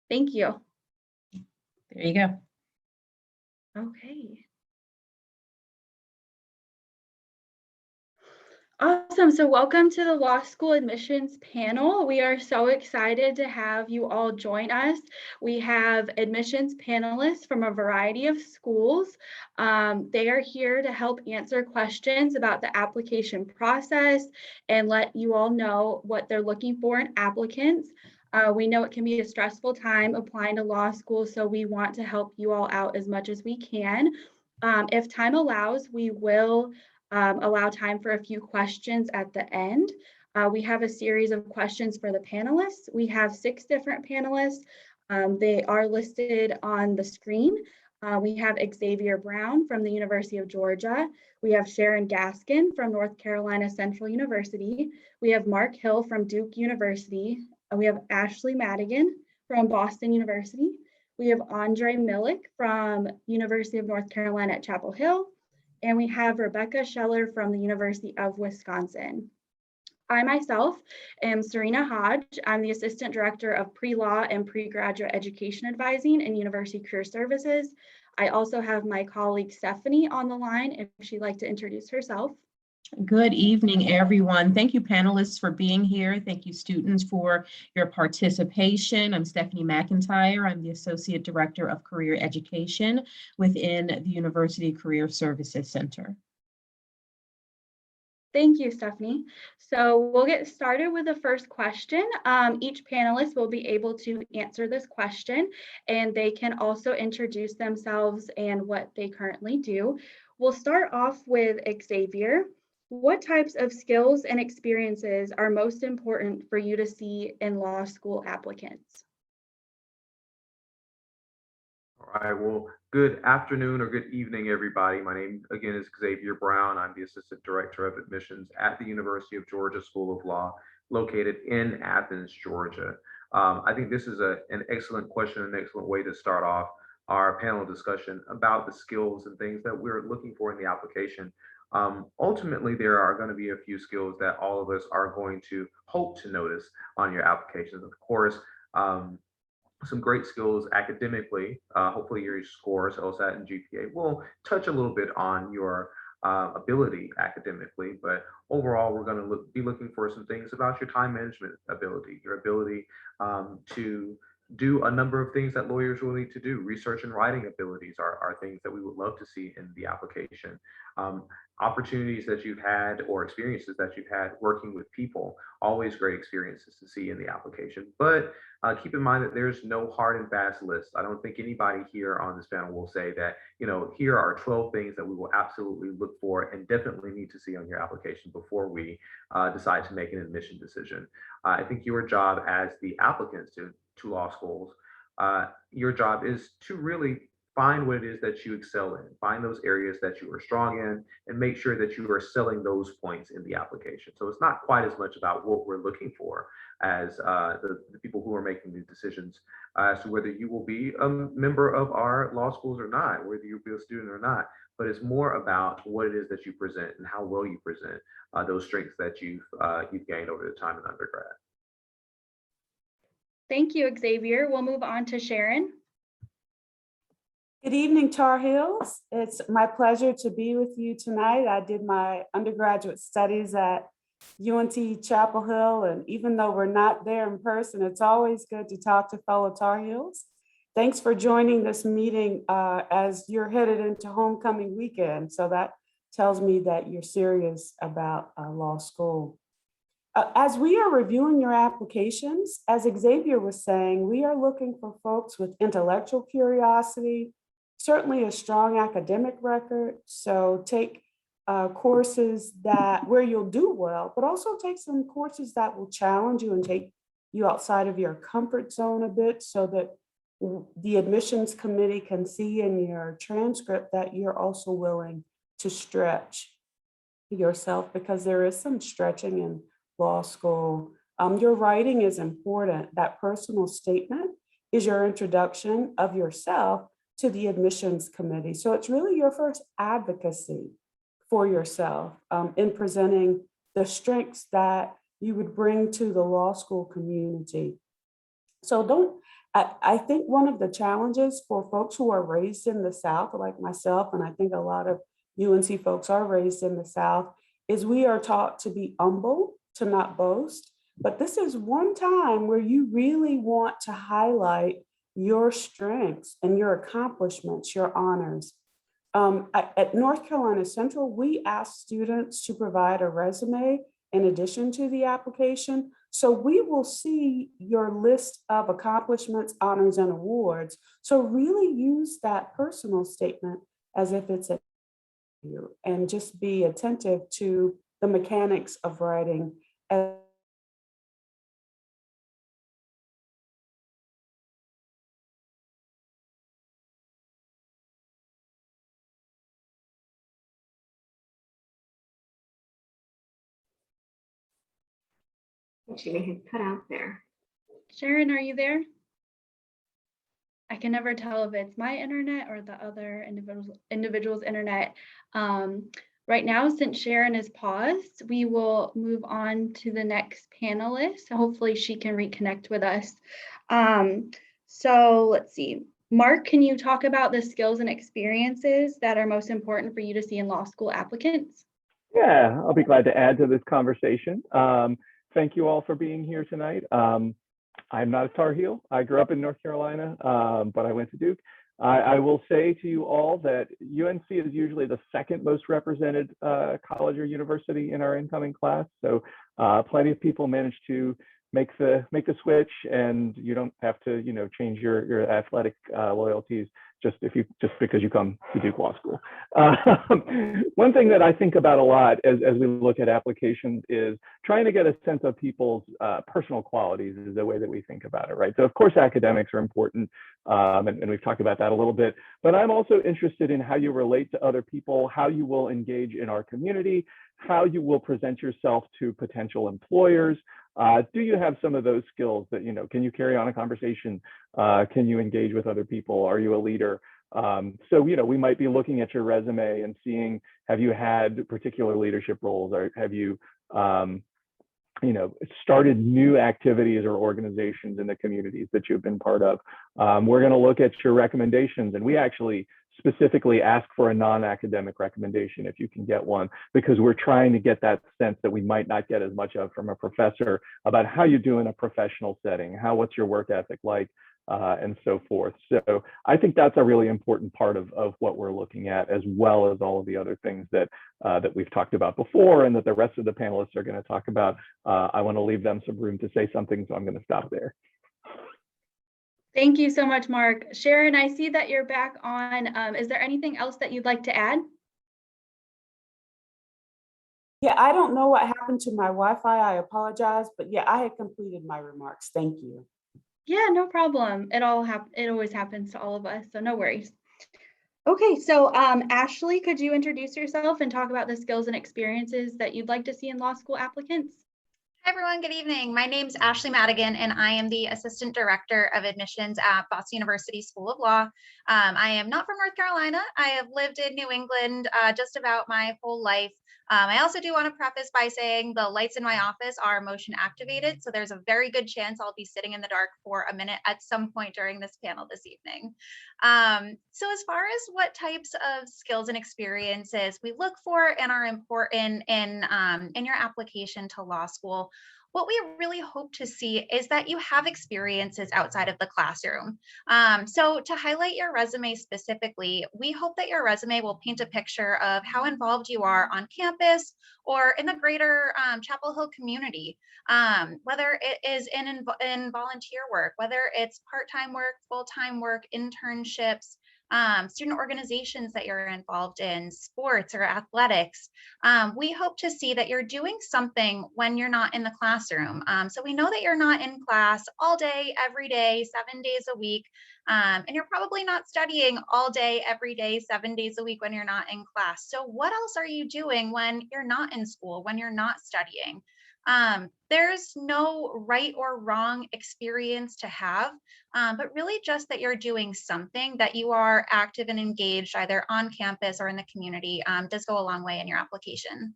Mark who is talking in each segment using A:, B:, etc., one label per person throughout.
A: Thank you.
B: There you go.
A: Okay. Awesome. So welcome to the law school admissions panel. We are so excited to have you all join us. We have admissions panelists from a variety of schools. They are here to help answer questions about the application process and let you all know what they're looking for in applicants. We know it can be a stressful time applying to law school, so we want to help you all out as much as we can. If time allows, we will allow time for a few questions at the end. We have a series of questions for the panelists. We have 6 different panelists. They are listed on the screen. We have Xavier Brown from the University of Georgia. We have Sharon Gaskin from North Carolina Central University. We have Mark Hill from Duke University. We have Ashley Madigan from Boston University. We have Andre Millick from University of North Carolina at Chapel Hill. And we have Rebecca Scheller from the University of Wisconsin. I myself am Serena Hodge. I'm the Assistant Director of Pre-Law and Pre-Graduate Education Advising in University Career Services. I also have my colleague Stephanie on the line if she'd like to introduce herself.
B: Good evening, everyone. Thank you, panelists, for being here. Thank you, students, for your participation. I'm Stephanie McIntyre. I'm the Associate Director of Career Education within the University Career Services Center.
A: Thank you, Stephanie. So we'll get started with the first question. Each panelist will be able to answer this question, and they can also introduce themselves and what they currently do. We'll start off with Xavier. What types of skills and experiences are most important for you to see in law school applicants?
C: All right, well, good afternoon or good evening, everybody. My name, again, is Xavier Brown. I'm the Assistant Director of Admissions at the University of Georgia School of Law, located in Athens, Georgia. I think this is an excellent question, an excellent way to start off our panel discussion about the skills and things that we're looking for in the application. Ultimately, there are going to be a few skills that all of us are going to hope to notice on your applications. Of course, some great skills academically. Hopefully your scores, LSAT and GPA, will touch a little bit on your ability academically, but overall, we're going to be looking for some things about your time management ability, your ability to do a number of things that lawyers will need to do. Research and writing abilities are things that we would love to see in the application. Opportunities that you've had or experiences that you've had working with people, always great experiences to see in the application. But keep in mind that there's no hard and fast list. I don't think anybody here on this panel will say that, here are 12 things that we will absolutely look for and definitely need to see on your application before we decide to make an admission decision. I think your job as the applicants to law schools, your job is to really find what it is that you excel in, find those areas that you are strong in, and make sure that you are selling those points in the application. So it's not quite as much about what we're looking for as the people who are making these decisions as to whether you will be a member of our law schools or not, whether you'll be a student or not. But it's more about what it is that you present and how well you present those strengths that you've gained over the time in undergrad.
A: Thank you, Xavier. We'll move on to Sharon.
D: Good evening, Tar Heels. It's my pleasure to be with you tonight. I did my undergraduate studies at UNT Chapel Hill, and even though we're not there in person, it's always good to talk to fellow Tar Heels. Thanks for joining this meeting as you're headed into homecoming weekend. So that tells me that you're serious about law school. As we are reviewing your applications, as Xavier was saying, we are looking for folks with intellectual curiosity, certainly a strong academic record. So take courses where you'll do well, but also take some courses that will challenge you and take you outside of your comfort zone a bit so that the admissions committee can see in your transcript that you're also willing to stretch yourself, because there is some stretching in law school. Your writing is important. That personal statement is your introduction of yourself to the admissions committee. So it's really your first advocacy for yourself in presenting the strengths that you would bring to the law school community. So don't I think one of the challenges for folks who are raised in the South, like myself, and I think a lot of UNC folks are raised in the South, is we are taught to be humble, to not boast. But this is one time where you really want to highlight your strengths and your accomplishments, your honors. At North Carolina Central, we ask students to provide a resume in addition to the application. So we will see your list of accomplishments, honors, and awards. So really use that personal statement as if it's a you, and just be attentive to the mechanics of writing.
E: She may have cut out there.
A: Sharon, are you there? I can never tell if it's my internet or the other individual's internet. Right now, since Sharon is paused, we will move on to the next panelist. Hopefully she can reconnect with us. So let's see. Mark, can you talk about the skills and experiences that are most important for you to see in law school applicants?
F: Yeah, I'll be glad to add to this conversation. Thank you all for being here tonight. I'm not a Tar Heel. I grew up in North Carolina, but I went to Duke. I will say to you all that UNC is usually the second most represented college or university in our incoming class. So plenty of people manage to make the switch, and you don't have to, change your athletic loyalties just because you come to Duke Law School. One thing that I think about a lot as we look at applications is trying to get a sense of people's personal qualities is the way that we think about it, right? So of course academics are important, and we've talked about that a little bit, but I'm also interested in how you relate to other people, how you will engage in our community, how you will present yourself to potential employers. Do you have some of those skills that, can you carry on a conversation? Can you engage with other people? Are you a leader? So, we might be looking at your resume and seeing, have you had particular leadership roles, or have you, started new activities or organizations in the communities that you've been part of? We're going to look at your recommendations, and we actually specifically ask for a non-academic recommendation if you can get one, because we're trying to get that sense that we might not get as much of from a professor about how you do in a professional setting, what's your work ethic like, and so forth. So I think that's a really important part of what we're looking at, as well as all of the other things that we've talked about before and that the rest of the panelists are going to talk about. I want to leave them some room to say something, so I'm going to stop there.
A: Thank you so much, Mark. Sharon, I see that you're back on. Is there anything else that you'd like to add?
D: Yeah, I don't know what happened to my Wi-Fi. I apologize, but yeah, I had completed my remarks. Thank you.
A: Yeah, no problem. It always happens to all of us, so no worries. Okay, so Ashley, could you introduce yourself and talk about the skills and experiences that you'd like to see in law school applicants?
G: Hi, everyone. Good evening. My name is Ashley Madigan, and I am the Assistant Director of Admissions at Boston University School of Law. I am not from North Carolina. I have lived in New England just about my whole life. I also do want to preface by saying the lights in my office are motion activated, so there's a very good chance I'll be sitting in the dark for a minute at some point during this panel this evening. So as far as what types of skills and experiences we look for and are important in your application to law school, what we really hope to see is that you have experiences outside of the classroom. So to highlight your resume specifically, we hope that your resume will paint a picture of how involved you are on campus or in the greater Chapel Hill community, whether it is in volunteer work, whether it's part-time work, full-time work, internships, student organizations that you're involved in, sports or athletics. We hope to see that you're doing something when you're not in the classroom. So we know that you're not in class all day, every day, 7 days a week, and you're probably not studying all day, every day, 7 days a week when you're not in class. So what else are you doing when you're not in school, when you're not studying? There's no right or wrong experience to have, but really just that you're doing something, that you are active and engaged either on campus or in the community does go a long way in your application.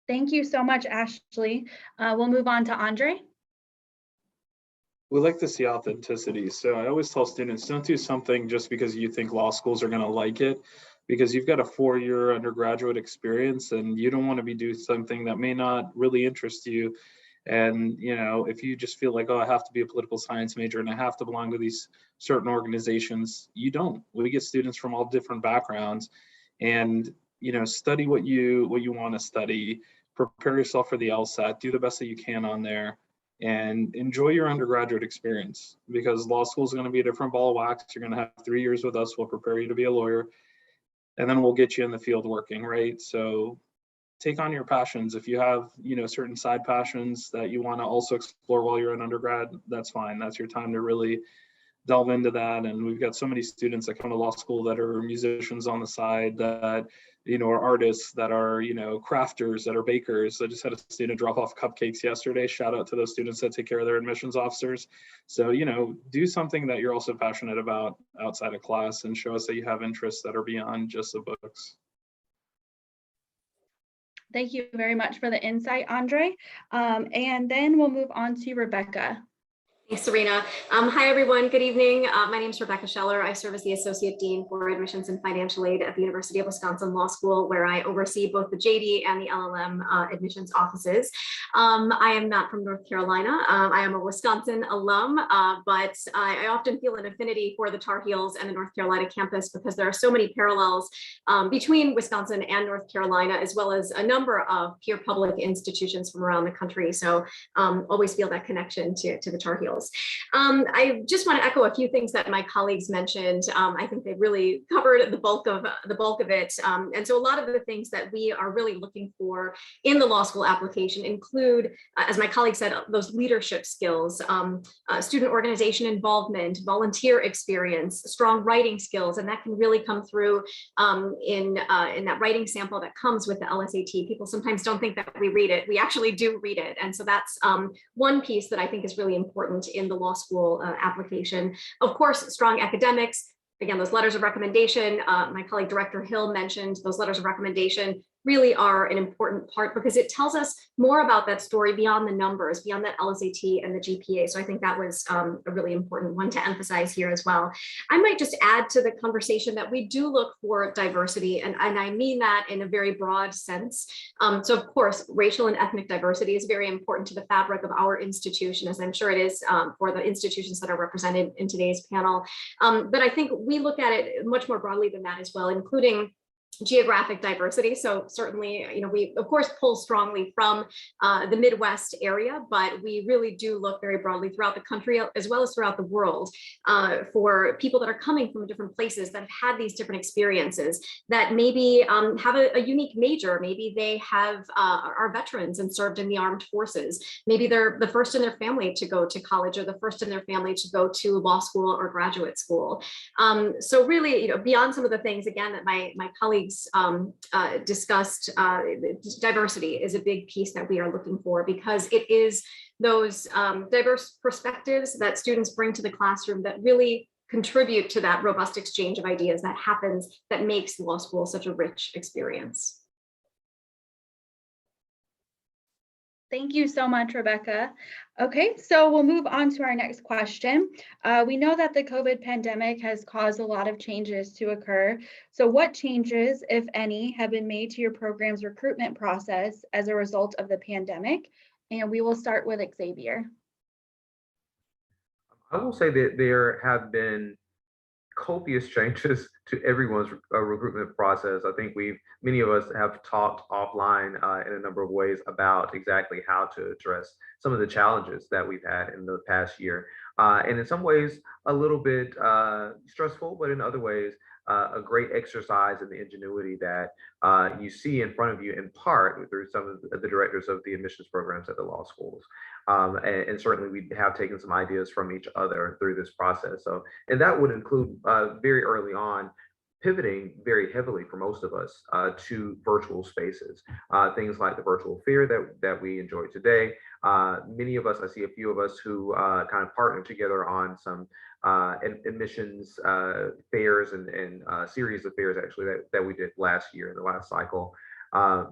A: Thank you so much, Ashley. We'll move on to Andre.
H: We like to see authenticity. So I always tell students, don't do something just because you think law schools are going to like it, because you've got a 4-year undergraduate experience and you don't want to be doing something that may not really interest you. And, you know, if you just feel like, oh, I have to be a political science major and I have to belong to these certain organizations, you don't. We get students from all different backgrounds, and, you know, study what you want to study, prepare yourself for the LSAT, do the best that you can on there, and enjoy your undergraduate experience, because law school is going to be a different ball of wax. You're going to have 3 years with us. We'll prepare you to be a lawyer, and then we'll get you in the field working, right? So take on your passions. If you have, you know, certain side passions that you want to also explore while you're in undergrad, that's fine. That's your time to really delve into that. And we've got so many students that come to law school that are musicians on the side, that, you know, are artists, that are, you know, crafters, that are bakers. I just had a student drop off cupcakes yesterday. Shout out to those students that take care of their admissions officers. So, you know, do something that you're also passionate about outside of class and show us that you have interests that are beyond just the books.
A: Thank you very much for the insight, Andre. And then we'll move on to Rebecca.
E: Thanks, Serena. Hi, everyone. Good evening. My name is Rebecca Scheller. I serve as the Associate Dean for Admissions and Financial Aid at the University of Wisconsin Law School, where I oversee both the JD and the LLM admissions offices. I am not from North Carolina. I am a Wisconsin alum, but I often feel an affinity for the Tar Heels and the North Carolina campus because there are so many parallels between Wisconsin and North Carolina, as well as a number of peer public institutions from around the country. So always feel that connection to the Tar Heels. I just want to echo a few things that my colleagues mentioned. I think they really covered the bulk of it. And so a lot of the things that we are really looking for in the law school application include, as my colleague said, those leadership skills, student organization involvement, volunteer experience, strong writing skills, and that can really come through in that writing sample that comes with the LSAT. People sometimes don't think that we read it. We actually do read it. And so that's one piece that I think is really important in the law school application. Of course, strong academics. Again, those letters of recommendation, my colleague Director Hill mentioned those letters of recommendation really are an important part because it tells us more about that story beyond the numbers, beyond that LSAT and the GPA. So I think that was a really important one to emphasize here as well. I might just add to the conversation that we do look for diversity, and I mean that in a very broad sense. So of course, racial and ethnic diversity is very important to the fabric of our institution, as I'm sure it is for the institutions that are represented in today's panel. But I think we look at it much more broadly than that as well, including geographic diversity. So certainly, you know, we of course pull strongly from the Midwest area, but we really do look very broadly throughout the country as well as throughout the world for people that are coming from different places that have had these different experiences, that maybe have a unique major. Maybe they have are veterans and served in the armed forces. Maybe they're the first in their family to go to college, or the first in their family to go to law school or graduate school. So really, you know, beyond some of the things again that my colleagues discussed, diversity is a big piece that we are looking for, because it is those diverse perspectives that students bring to the classroom that really contribute to that robust exchange of ideas that happens, that makes law school such a rich experience.
A: Thank you so much, Rebecca. Okay, so we'll move on to our next question. We know that the COVID pandemic has caused a lot of changes to occur. So what changes, if any, have been made to your program's recruitment process as a result of the pandemic? And we will start with Xavier.
C: I will say that there have been copious changes to everyone's recruitment process. I think many of us have talked offline in a number of ways about exactly how to address some of the challenges that we've had in the past year. And in some ways, a little bit stressful, but in other ways, a great exercise in the ingenuity that you see in front of you, in part through some of the directors of the admissions programs at the law schools. And certainly we have taken some ideas from each other through this process. So, and that would include very early on pivoting very heavily for most of us to virtual spaces. Things like the virtual fair that we enjoy today. Many of us, I see a few of us who kind of partnered together on some admissions fairs and series of fairs actually that we did last year in the last cycle.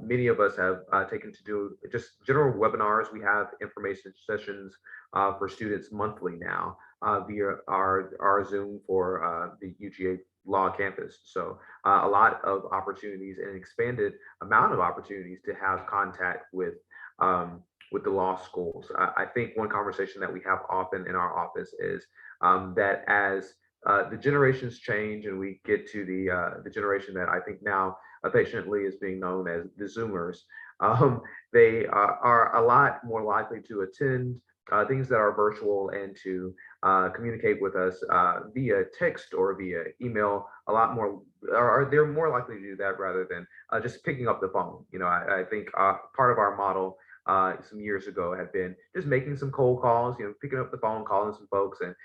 C: Many of us have taken to do just general webinars. We have information sessions for students monthly now via our Zoom for the UGA Law campus. So a lot of opportunities and an expanded amount of opportunities to have contact with the law schools. I think one conversation that we have often in our office is that as the generations change and we get to the generation that I think now affectionately is being known as the Zoomers, they are a lot more likely to attend things that are virtual and to communicate with us via text or via email a lot more, or they're more likely to do that rather than just picking up the phone. You know, I think part of our model some years ago had been just making some cold calls, you know, picking up the phone, calling some folks. And,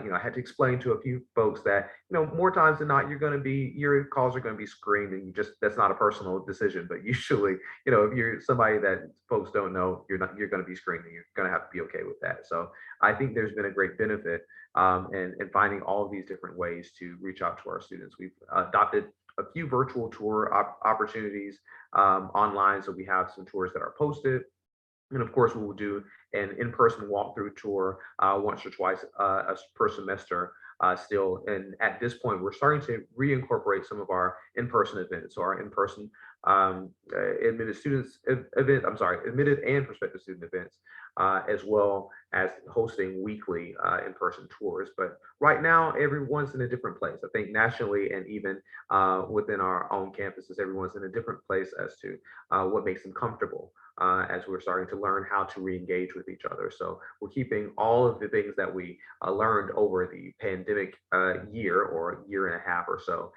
C: you know, I had to explain to a few folks that, you know, more times than not, your calls are going to be screened, and that's not a personal decision. But usually, you know, if you're somebody that folks don't know, you're going to be screened, and you're going to have to be okay with that. So I think there's been a great benefit in finding all of these different ways to reach out to our students. We've adopted a few virtual tour opportunities online. So we have some tours that are posted. And of course, we will do an in-person walkthrough tour once or twice per semester still. And at this point, we're starting to reincorporate some of our in-person events. So our in-person admitted and prospective student events, as well as hosting weekly in-person tours. But right now, everyone's in a different place. I think nationally and even within our own campuses, everyone's in a different place as to what makes them comfortable as we're starting to learn how to re-engage with each other. So we're keeping all of the things that we learned over the pandemic year or year and a half or so,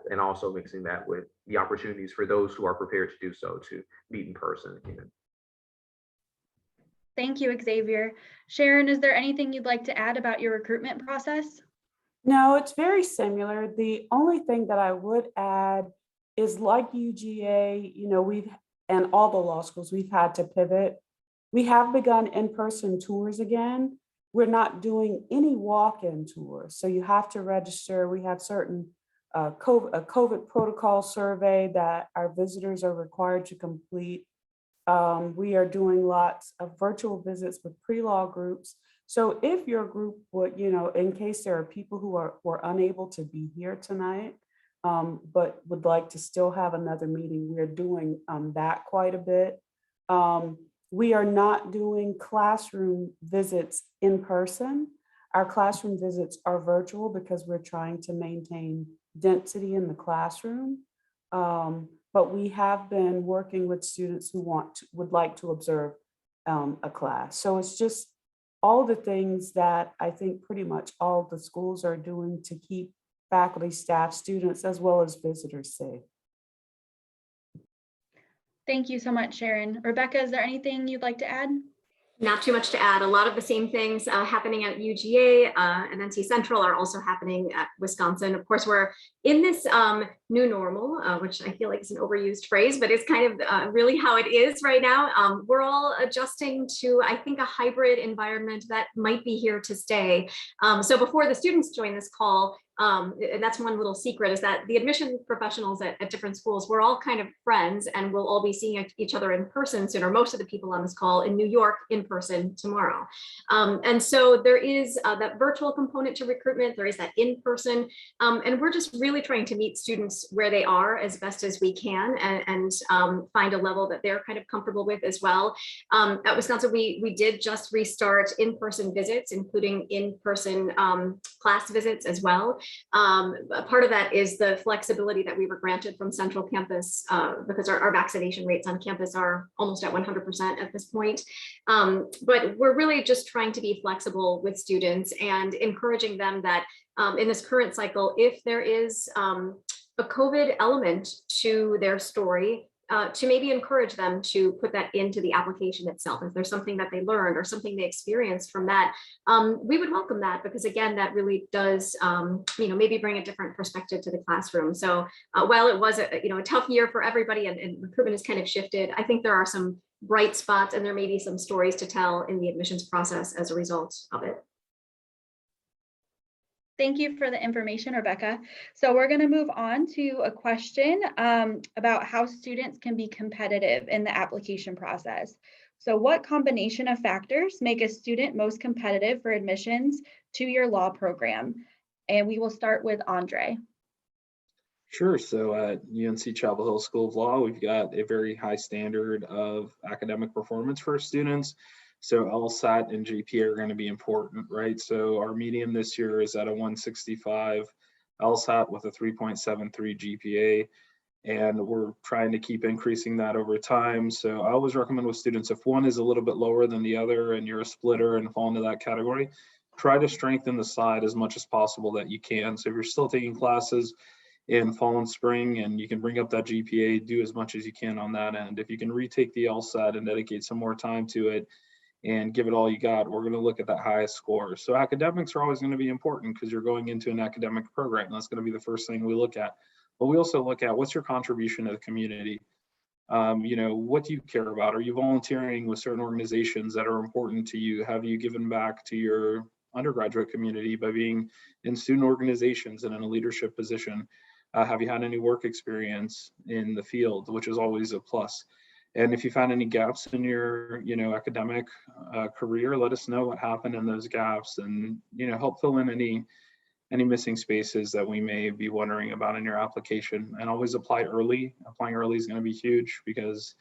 C: and also mixing that with the opportunities for those who are prepared to do so to meet in person again.
A: Thank you, Xavier. Sharon, is there anything you'd like to add about your recruitment process?
D: No, it's very similar. The only thing that I would add is, like UGA, you know, and all the law schools, we've had to pivot. We have begun in-person tours again. We're not doing any walk-in tours. So you have to register. We have certain COVID protocol survey that our visitors are required to complete. We are doing lots of virtual visits with pre-law groups. So if your group would, you know, in case there are people who were unable to be here tonight, but would like to still have another meeting, we're doing that quite a bit. We are not doing classroom visits in person. Our classroom visits are virtual because we're trying to maintain density in the classroom. But we have been working with students who would like to observe a class. So it's just all the things that I think pretty much all the schools are doing to keep faculty, staff, students, as well as visitors safe.
A: Thank you so much, Sharon. Rebecca, is there anything you'd like to add?
E: Not too much to add. A lot of the same things happening at UGA and NC Central are also happening at Wisconsin. Of course, we're in this new normal, which I feel like is an overused phrase, but it's kind of really how it is right now. We're all adjusting to, I think, a hybrid environment that might be here to stay. So before the students join this call, and that's one little secret, is that the admission professionals at different schools, we're all kind of friends, and we'll all be seeing each other in person soon, or most of the people on this call in New York in person tomorrow. And so there is that virtual component to recruitment, there is that in person, and we're just really trying to meet students where they are as best as we can, and find a level that they're kind of comfortable with as well. At Wisconsin, we did just restart in-person visits, including in-person class visits as well. Part of that is the flexibility that we were granted from Central Campus because our vaccination rates on campus are almost at 100% at this point. But we're really just trying to be flexible with students and encouraging them that in this current cycle, if there is a COVID element to their story, to maybe encourage them to put that into the application itself. If there's something that they learned or something they experienced from that, we would welcome that, because again, that really does, maybe bring a different perspective to the classroom. So while it was a tough year for everybody and recruitment has kind of shifted, I think there are some bright spots and there may be some stories to tell in the admissions process as a result of it.
A: Thank you for the information, Rebecca. So we're going to move on to a question about how students can be competitive in the application process. So what combination of factors make a student most competitive for admissions to your law program? And we will start with Andre.
H: Sure. So at UNC Chapel Hill School of Law, we've got a very high standard of academic performance for students. So LSAT and GPA are going to be important, right? So our median this year is at a 165 LSAT with a 3.73 GPA, and we're trying to keep increasing that over time. So I always recommend with students, if one is a little bit lower than the other and you're a splitter and fall into that category, try to strengthen the side as much as possible that you can. So if you're still taking classes in fall and spring and you can bring up that GPA, do as much as you can on that end. If you can retake the LSAT and dedicate some more time to it and give it all you got, we're going to look at that highest score. So academics are always going to be important because you're going into an academic program. That's going to be the first thing we look at. But we also look at what's your contribution to the community. What do you care about? Are you volunteering with certain organizations that are important to you? Have you given back to your undergraduate community by being in student organizations and in a leadership position? Have you had any work experience in the field, which is always a plus? And if you found any gaps in your, academic career, let us know what happened in those gaps, and help fill in any missing spaces that we may be wondering about in your application. And always apply early. Applying early is going to be huge because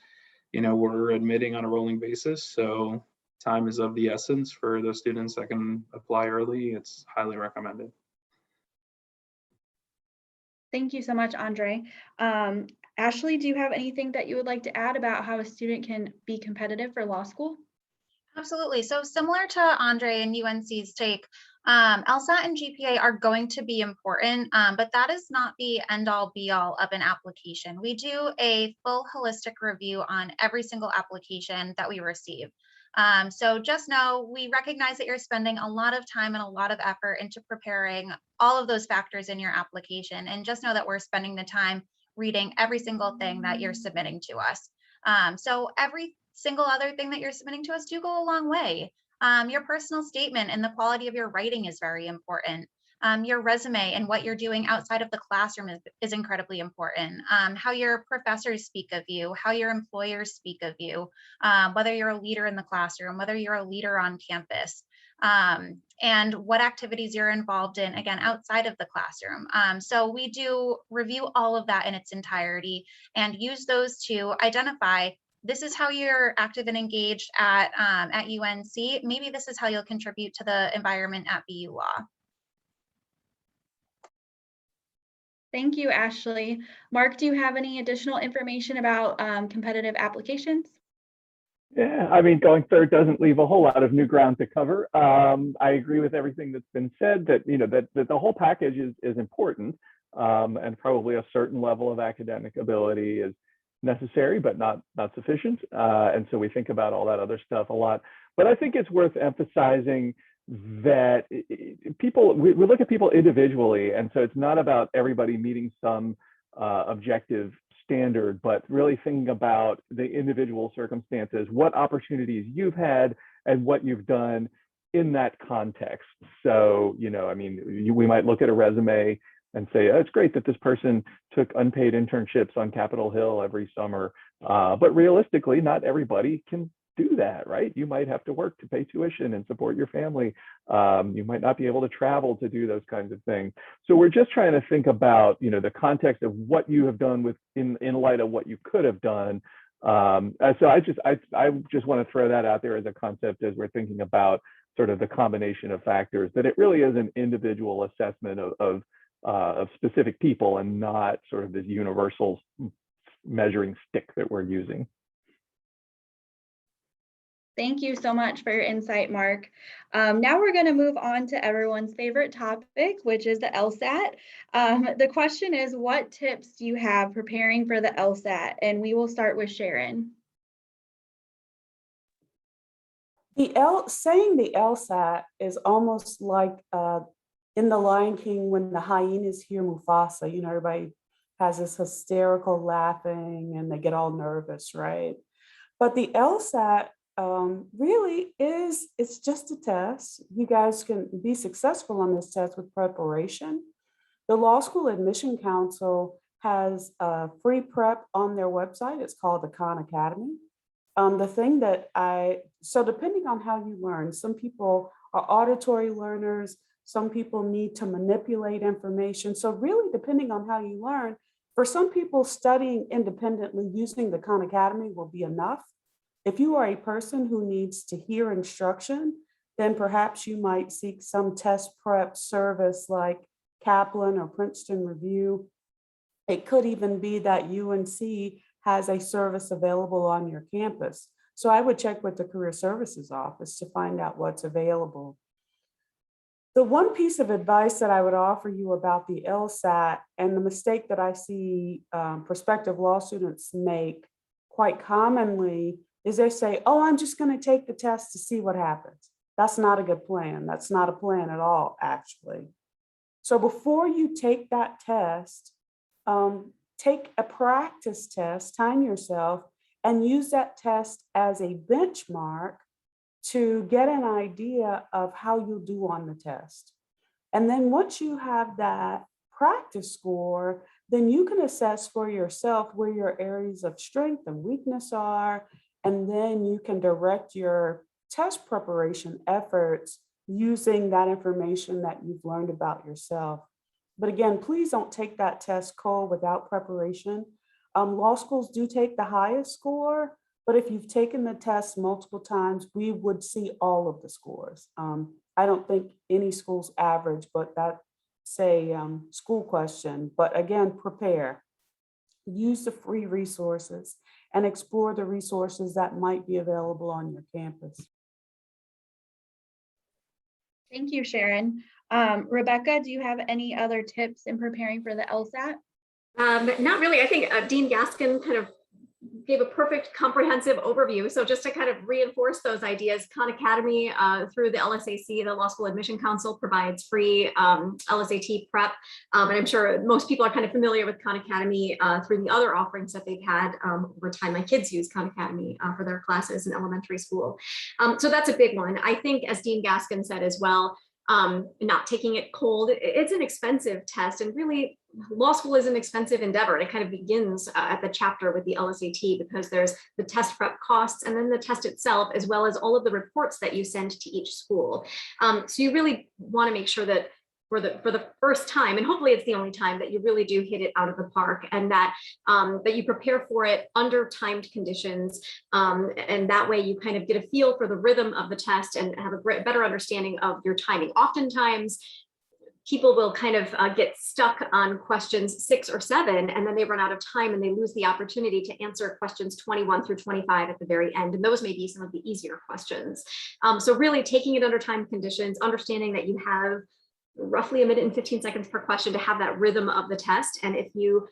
H: we're admitting on a rolling basis, so time is of the essence for those students that can apply early. It's highly recommended.
A: Thank you so much, Andre. Ashley, do you have anything that you would like to add about how a student can be competitive for law school?
G: Absolutely. So similar to Andre and UNC's take, LSAT and GPA are going to be important, but that is not the end all be all of an application. We do a full holistic review on every single application that we receive. So just know we recognize that you're spending a lot of time and a lot of effort into preparing all of those factors in your application. And just know that we're spending the time reading every single thing that you're submitting to us. So every single other thing that you're submitting to us do go a long way. Your personal statement and the quality of your writing is very important. Your resume and what you're doing outside of the classroom is incredibly important. How your professors speak of you, how your employers speak of you, whether you're a leader in the classroom, whether you're a leader on campus, and what activities you're involved in, again, outside of the classroom. So we do review all of that in its entirety and use those to identify, this is how you're active and engaged at UNC. Maybe this is how you'll contribute to the environment at BU Law.
A: Thank you, Ashley. Mark, do you have any additional information about competitive applications?
F: Yeah, I mean, going third doesn't leave a whole lot of new ground to cover. I agree with everything that's been said, that that the whole package is important, and probably a certain level of academic ability is necessary, but not sufficient. And so we think about all that other stuff a lot. But I think it's worth emphasizing that we look at people individually, and so it's not about everybody meeting some objective standard, but really thinking about the individual circumstances, what opportunities you've had and what you've done in that context. So, we might look at a resume and say, oh, it's great that this person took unpaid internships on Capitol Hill every summer, but realistically, not everybody can do that, right? You might have to work to pay tuition and support your family. You might not be able to travel to do those kinds of things. So we're just trying to think about, the context of what you have done in light of what you could have done. So I just want to throw that out there as a concept as we're thinking about sort of the combination of factors, that it really is an individual assessment of specific people and not sort of this universal measuring stick that we're using.
A: Thank you so much for your insight, Mark. Now we're going to move on to everyone's favorite topic, which is the LSAT. The question is, what tips do you have preparing for the LSAT? And we will start with Sharon.
D: Saying the LSAT is almost like in The Lion King when the hyenas hear Mufasa. Everybody has this hysterical laughing and they get all nervous, right? But the LSAT, really is, it's just a test. You guys can be successful on this test with preparation. The Law School Admission Council has a free prep on their website. It's called the Khan Academy. So depending on how you learn, some people are auditory learners, some people need to manipulate information. So really depending on how you learn, for some people studying independently using the Khan Academy will be enough. If you are a person who needs to hear instruction, then perhaps you might seek some test prep service like Kaplan or Princeton Review. It could even be that UNC has a service available on your campus. So I would check with the Career Services Office to find out what's available. The one piece of advice that I would offer you about the LSAT, and the mistake that I see prospective law students make quite commonly, is they say, oh, I'm just going to take the test to see what happens. That's not a good plan. That's not a plan at all, actually. So before you take that test, take a practice test, time yourself, and use that test as a benchmark to get an idea of how you'll do on the test. And then once you have that practice score, then you can assess for yourself where your areas of strength and weakness are, and then you can direct your test preparation efforts using that information that you've learned about yourself. But again, please don't take that test cold without preparation. Law schools do take the highest score, but if you've taken the test multiple times, we would see all of the scores. I don't think any school's average, but that's a school question. But again, prepare. Use the free resources and explore the resources that might be available on your campus.
A: Thank you, Sharon. Rebecca, do you have any other tips in preparing for the LSAT?
E: Not really. I think Dean Gaskin kind of gave a perfect comprehensive overview. So just to kind of reinforce those ideas, Khan Academy through the LSAC, the Law School Admission Council, provides free LSAT prep. And I'm sure most people are kind of familiar with Khan Academy through the other offerings that they've had over time. My kids use Khan Academy for their classes in elementary school. So that's a big one. I think, as Dean Gaskin said as well, not taking it cold. It's an expensive test, and really law school is an expensive endeavor. And it kind of begins at the chapter with the LSAT, because there's the test prep costs and then the test itself, as well as all of the reports that you send to each school. So you really want to make sure that for the first time, and hopefully it's the only time, that you really do hit it out of the park, and that that you prepare for it under timed conditions, and that way you kind of get a feel for the rhythm of the test and have a better understanding of your timing. Oftentimes, people will kind of get stuck on questions 6 or 7, and then they run out of time and they lose the opportunity to answer questions 21 through 25 at the very end. And those may be some of the easier questions. So really taking it under time conditions, understanding that you have roughly 1 minute and 15 seconds per question to have that rhythm of the test. And if you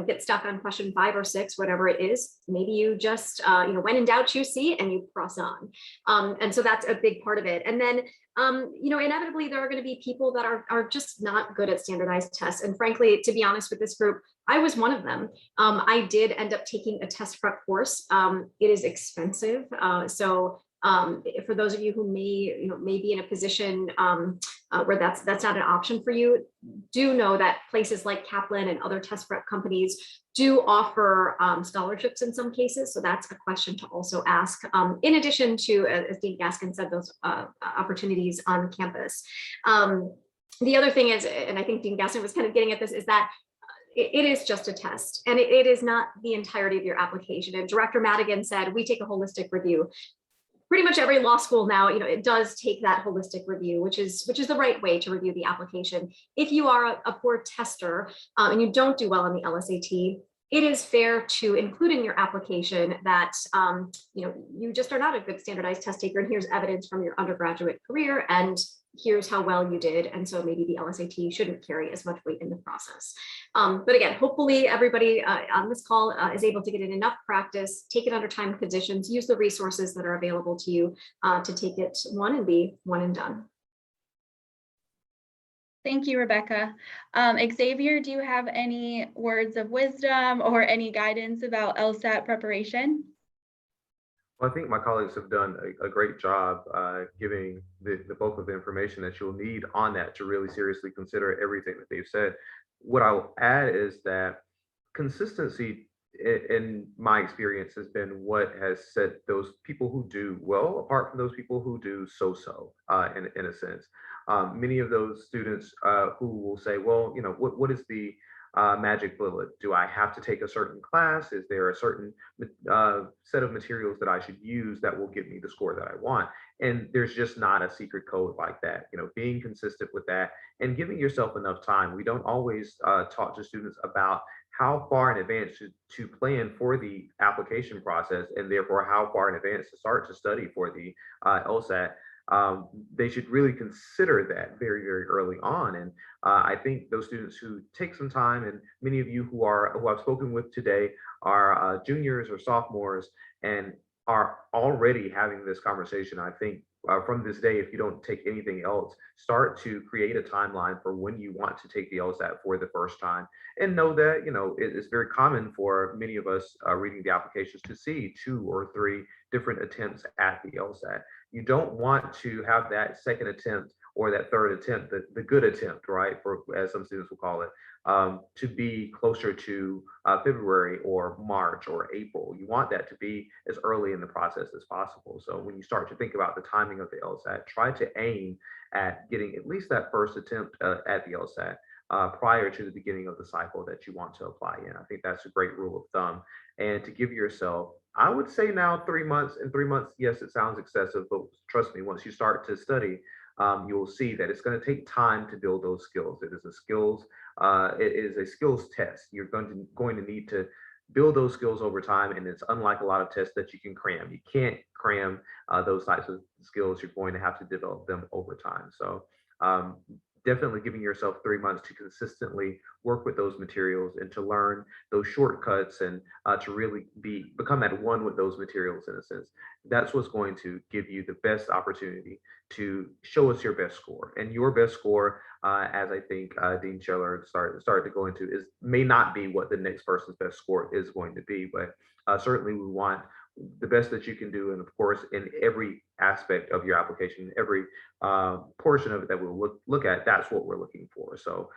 E: get stuck on question 5 or 6, whatever it is, maybe you just when in doubt, choose C, and you cross on. And so that's a big part of it. And then inevitably there are going to be people that are just not good at standardized tests. And frankly, to be honest with this group, I was one of them. I did end up taking a test prep course. It is expensive. So for those of you who may be in a position where that's not an option for you, do know that places like Kaplan and other test prep companies do offer scholarships in some cases. So that's a question to also ask, in addition to, as Dean Gaskin said, those opportunities on campus. The other thing is, and I think Dean Gaskin was kind of getting at this, is that it is just a test, and it is not the entirety of your application. And Director Madigan said, we take a holistic review. Pretty much every law school now, it does take that holistic review, which is the right way to review the application. If you are a poor tester and you don't do well on the LSAT, it is fair to include in your application that you just are not a good standardized test taker, and here's evidence from your undergraduate career, and here's how well you did. And so maybe the LSAT shouldn't carry as much weight in the process. But again, hopefully everybody on this call is able to get in enough practice, take it under time conditions, use the resources that are available to you to take it one and be one and done.
A: Thank you, Rebecca. Xavier, do you have any words of wisdom or any guidance about LSAT preparation?
C: Well, I think my colleagues have done a great job giving the bulk of the information that you'll need on that to really seriously consider everything that they've said. What I'll add is that consistency, in my experience, has been what has set those people who do well apart from those people who do so-so, in a sense. Many of those students who will say, well, what is the magic bullet? Do I have to take a certain class? Is there a certain set of materials that I should use that will give me the score that I want? And there's just not a secret code like that. Being consistent with that and giving yourself enough time. We don't always talk to students about how far in advance to plan for the application process, and therefore how far in advance to start to study for the LSAT. They should really consider that very, very early on. And I think those students who take some time, and many of you who I've spoken with today are juniors or sophomores and are already having this conversation. I think from this day, if you don't take anything else, start to create a timeline for when you want to take the LSAT for the first time, and know that it's very common for many of us reading the applications to see 2 or 3 different attempts at the LSAT. You don't want to have that second attempt or that third attempt, the good attempt, right, for as some students will call it, to be closer to February or March or April. You want that to be as early in the process as possible. So when you start to think about the timing of the LSAT, try to aim at getting at least that first attempt at the LSAT prior to the beginning of the cycle that you want to apply in. I think that's a great rule of thumb. And to give yourself, I would say now 3 months. And 3 months, yes, it sounds excessive, but trust me, once you start to study, you'll see that it's going to take time to build those skills. It is a skills test. You're going to need to build those skills over time, and it's unlike a lot of tests that you can cram. You can't cram those types of skills. You're going to have to develop them over time. So definitely giving yourself 3 months to consistently work with those materials and to learn those shortcuts, and to really become at one with those materials in a sense. That's what's going to give you the best opportunity to show us your best score. And your best score, as I think Dean Scheller started to go into, may not be what the next person's best score is going to be, but certainly we want the best that you can do. And of course, in every aspect of your application, every portion of it that we'll look at, that's what we're looking for. So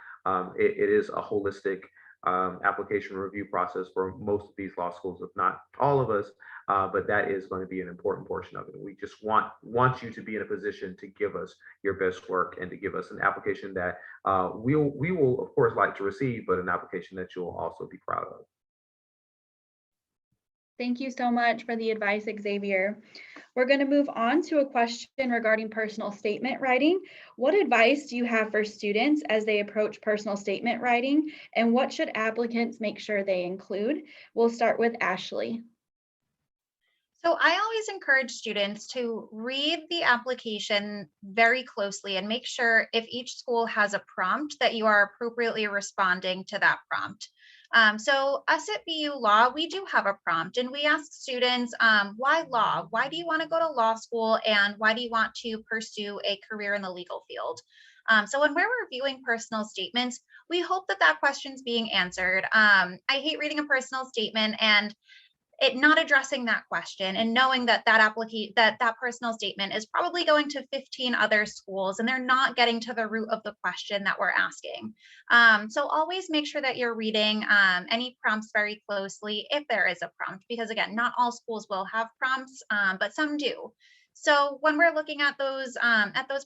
C: it is a holistic application review process for most of these law schools, if not all of us, but that is going to be an important portion of it. We just want you to be in a position to give us your best work and to give us an application that we will of course like to receive, but an application that you'll also be proud of.
A: Thank you so much for the advice, Xavier. We're going to move on to a question regarding personal statement writing. What advice do you have for students as they approach personal statement writing, and what should applicants make sure they include? We'll start with Ashley.
G: So I always encourage students to read the application very closely and make sure if each school has a prompt that you are appropriately responding to that prompt. So us at BU Law, we do have a prompt, and we ask students, why law? Why do you want to go to law school? And why do you want to pursue a career in the legal field? So when we're reviewing personal statements, we hope that that question's being answered. I hate reading a personal statement and it not addressing that question, and knowing that that personal statement is probably going to 15 other schools and they're not getting to the root of the question that we're asking. So always make sure that you're reading any prompts very closely if there is a prompt, because again, not all schools will have prompts, but some do. So when we're looking at those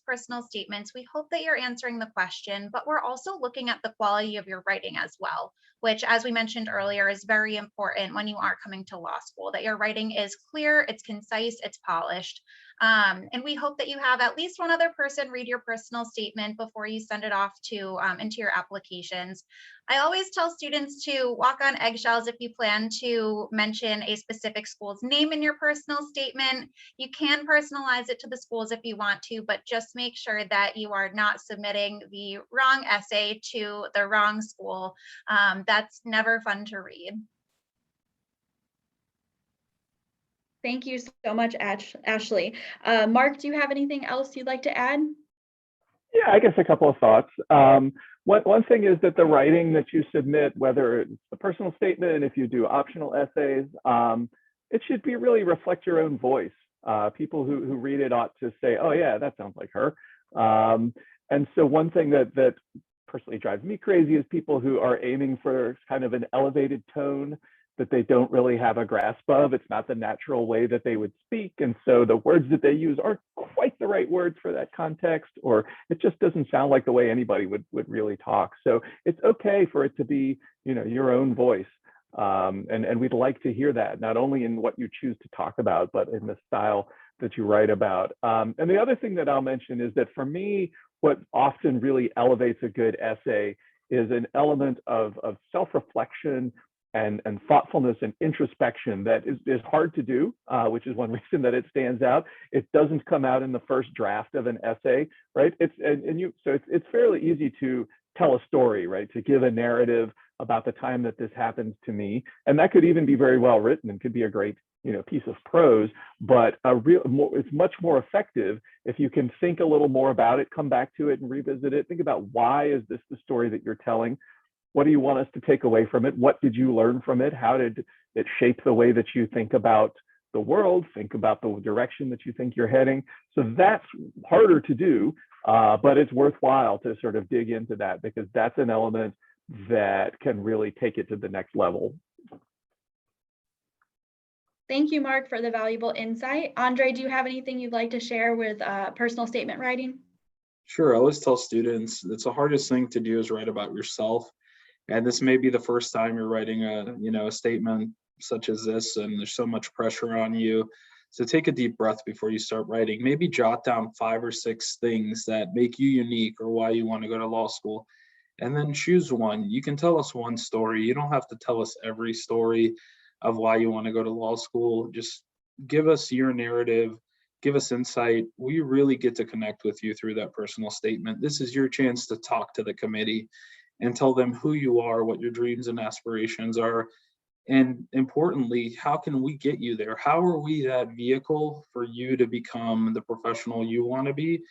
G: personal statements, we hope that you're answering the question, but we're also looking at the quality of your writing as well, which, as we mentioned earlier, is very important when you are coming to law school, that your writing is clear, it's concise, it's polished. And we hope that you have at least one other person read your personal statement before you send it off to into your applications. I always tell students to walk on eggshells if you plan to mention a specific school's name in your personal statement. You can personalize it to the schools if you want to, but just make sure that you are not submitting the wrong essay to the wrong school. That's never fun to read.
A: Thank you so much, Ashley. Mark, do you have anything else you'd like to add?
F: Yeah, I guess a couple of thoughts. One thing is that the writing that you submit, whether it's a personal statement, if you do optional essays, it should be really reflect your own voice. People who read it ought to say, oh yeah, that sounds like her. And so one thing that personally drives me crazy is people who are aiming for kind of an elevated tone that they don't really have a grasp of. It's not the natural way that they would speak. And so the words that they use aren't quite the right words for that context, or it just doesn't sound like the way anybody would really talk. So it's okay for it to be, your own voice. And we'd like to hear that, not only in what you choose to talk about, but in the style that you write about. And the other thing that I'll mention is that for me, what often really elevates a good essay is an element of self-reflection and thoughtfulness and introspection that is hard to do, which is one reason that it stands out. It doesn't come out in the first draft of an essay, right? It's fairly easy to tell a story, right? To give a narrative about the time that this happens to me, and that could even be very well written and could be a great piece of prose. But it's much more effective if you can think a little more about it, come back to it and revisit it. Think about, why is this the story that you're telling? What do you want us to take away from it? What did you learn from it? How did it shape the way that you think about the world, think about the direction that you think you're heading? So that's harder to do, but it's worthwhile to sort of dig into that, because that's an element that can really take it to the next level.
A: Thank you, Mark, for the valuable insight. Andre, do you have anything you'd like to share with personal statement writing?
H: Sure. I always tell students it's the hardest thing to do is write about yourself. And this may be the first time you're writing a statement such as this, and there's so much pressure on you. So take a deep breath before you start writing. Maybe jot down 5 or 6 things that make you unique or why you want to go to law school. And then choose one. You can tell us one story. You don't have to tell us every story of why you want to go to law school. Just give us your narrative, give us insight. We really get to connect with you through that personal statement. This is your chance to talk to the committee and tell them who you are, what your dreams and aspirations are. And importantly, how can we get you there? How are we that vehicle for you to become the professional you want to be?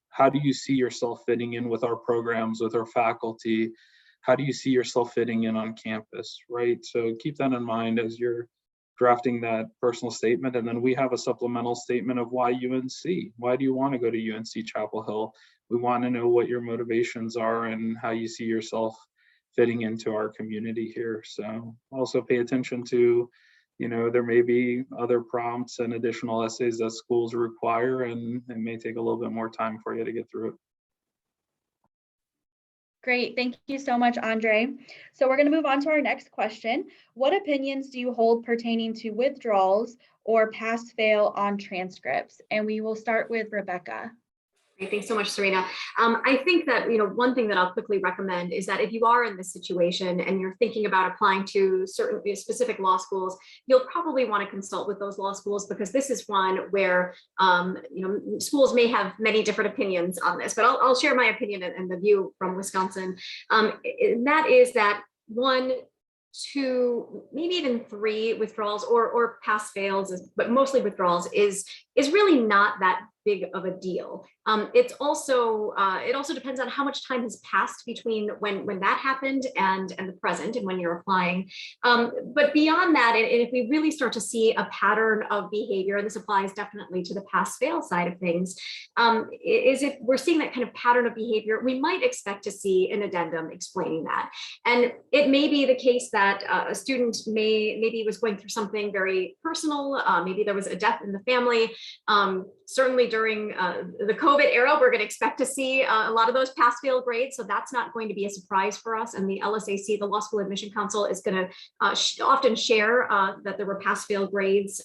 H: How do you see yourself fitting in with our programs, with our faculty? How do you see yourself fitting in on campus, right? So keep that in mind as you're drafting that personal statement. And then we have a supplemental statement of why UNC. Why do you want to go to UNC Chapel Hill? We want to know what your motivations are and how you see yourself fitting into our community here. So also pay attention to, there may be other prompts and additional essays that schools require, and it may take a little bit more time for you to get through it.
A: Great, thank you so much, Andre. So we're going to move on to our next question. What opinions do you hold pertaining to withdrawals or pass-fail on transcripts? And we will start with Rebecca.
E: Great. Thanks so much, Serena. I think that, one thing that I'll quickly recommend is that if you are in this situation and you're thinking about applying to certain specific law schools, you'll probably want to consult with those law schools, because this is one where, schools may have many different opinions on this, but I'll share my opinion and the view from Wisconsin. That is that 1, 2, maybe even 3 withdrawals or pass fails, but mostly withdrawals is really not that big of a deal. It also depends on how much time has passed between when that happened and the present and when you're applying. But beyond that, and if we really start to see a pattern of behavior, and this applies definitely to the pass-fail side of things, is if we're seeing that kind of pattern of behavior, we might expect to see an addendum explaining that. And it may be the case that a student maybe was going through something very personal. Maybe there was a death in the family. Certainly during the COVID era, we're going to expect to see a lot of those pass-fail grades. So that's not going to be a surprise for us. And the LSAC, the Law School Admission Council, is going to often share that there were pass-fail grades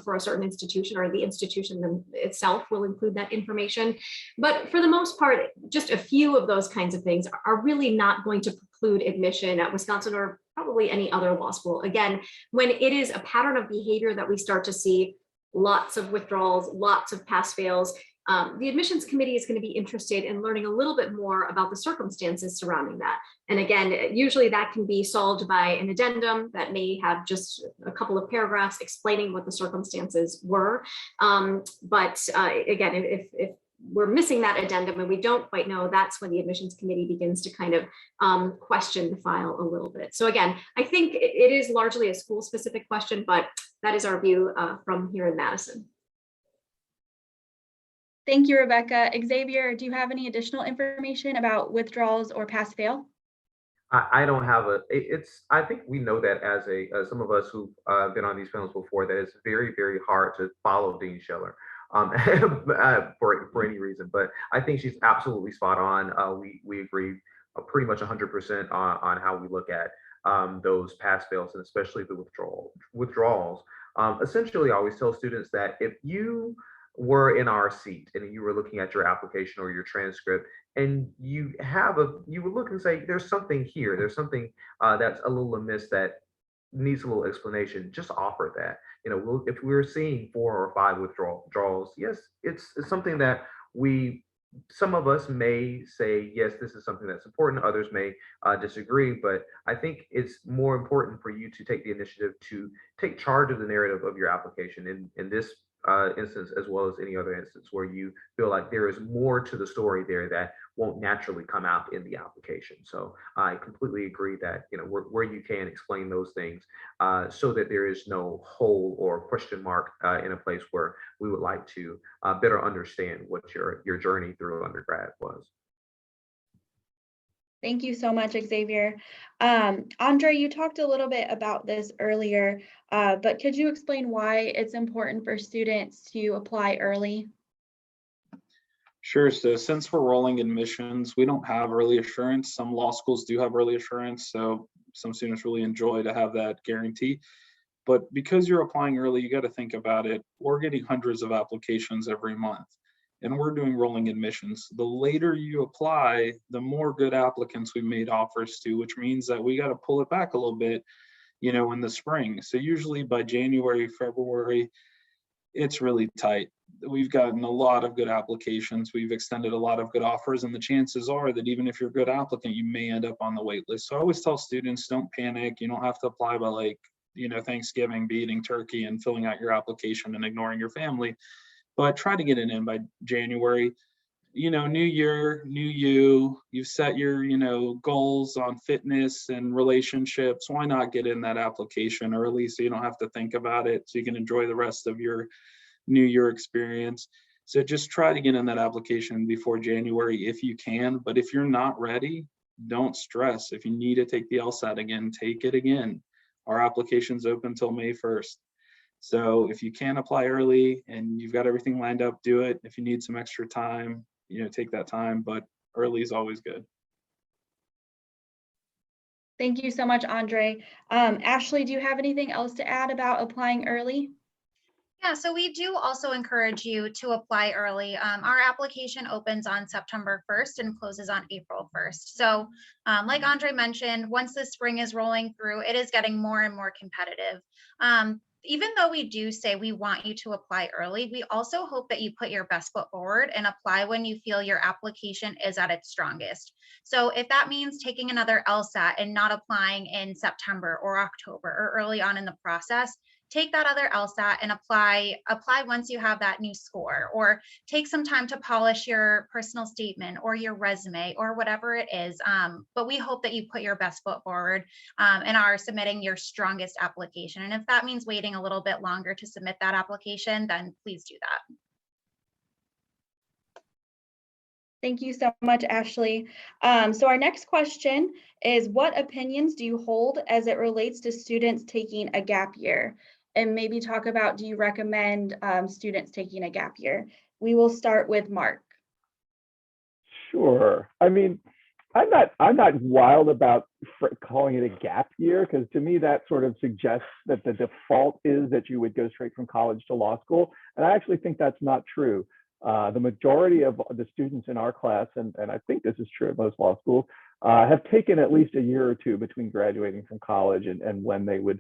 E: for a certain institution, or the institution itself will include that information. But for the most part, just a few of those kinds of things are really not going to preclude admission at Wisconsin or probably any other law school. Again, when it is a pattern of behavior that we start to see, lots of withdrawals, lots of pass fails, the admissions committee is going to be interested in learning a little bit more about the circumstances surrounding that. And again, usually that can be solved by an addendum that may have just a couple of paragraphs explaining what the circumstances were. But again, if we're missing that addendum and we don't quite know, that's when the admissions committee begins to kind of question the file a little bit. So again, I think it is largely a school specific question, but that is our view from here in Madison.
A: Thank you, Rebecca. Xavier, do you have any additional information about withdrawals or pass-fail?
C: I don't have I think we know that as some of us who've been on these panels before, that it's very, very hard to follow Dean Scheller for any reason. But I think she's absolutely spot on. We agree pretty much 100% on how we look at those pass fails, and especially the withdrawals. Essentially, I always tell students that if you were in our seat and you were looking at your application or your transcript, and you would look and say, there's something here, there's something that's a little amiss that needs a little explanation, just offer that. If we're seeing 4 or 5 withdrawals, yes, it's something that some of us may say, yes, this is something that's important. Others may disagree, but I think it's more important for you to take the initiative to take charge of the narrative of your application in this instance, as well as any other instance where you feel like there is more to the story there that won't naturally come out in the application. So I completely agree that where you can explain those things so that there is no hole or question mark in a place where we would like to better understand what your journey through undergrad was.
A: Thank you so much, Xavier. Andre, you talked a little bit about this earlier, but could you explain why it's important for students to apply early?
H: Sure. So since we're rolling admissions, we don't have early assurance. Some law schools do have early assurance, so some students really enjoy to have that guarantee. But because you're applying early, you got to think about it. We're getting hundreds of applications every month, and we're doing rolling admissions. The later you apply, the more good applicants we made offers to, which means that we got to pull it back a little bit, in the spring. So usually by January, February, it's really tight. We've gotten a lot of good applications. We've extended a lot of good offers, and the chances are that even if you're a good applicant, you may end up on the wait list. So I always tell students, don't panic. You don't have to apply by Thanksgiving, be eating turkey and filling out your application and ignoring your family, but try to get it in by January. New year, new you, you've set your, goals on fitness and relationships. Why not get in that application early so you don't have to think about it, so you can enjoy the rest of your new year experience? So just try to get in that application before January if you can, but if you're not ready, don't stress. If you need to take the LSAT again, take it again. Our application's open until May 1st. So if you can apply early and you've got everything lined up, do it. If you need some extra time, take that time, but early is always good.
A: Thank you so much, Andre. Ashley, do you have anything else to add about applying early?
G: Yeah, so we do also encourage you to apply early. Our application opens on September 1st and closes on April 1st. So like Andre mentioned, once the spring is rolling through, it is getting more and more competitive. Even though we do say we want you to apply early, we also hope that you put your best foot forward and apply when you feel your application is at its strongest. So if that means taking another LSAT and not applying in September or October or early on in the process, take that other LSAT and apply once you have that new score, or take some time to polish your personal statement or your resume or whatever it is. But we hope that you put your best foot forward and are submitting your strongest application. And if that means waiting a little bit longer to submit that application, then please do that.
A: Thank you so much, Ashley. So our next question is, what opinions do you hold as it relates to students taking a gap year? And maybe talk about, do you recommend students taking a gap year? We will start with Mark.
F: Sure. I mean, I'm not wild about calling it a gap year, because to me that sort of suggests that the default is that you would go straight from college to law school. And I actually think that's not true. The majority of the students in our class, and I think this is true at most law schools, have taken at least a year or two between graduating from college and when they would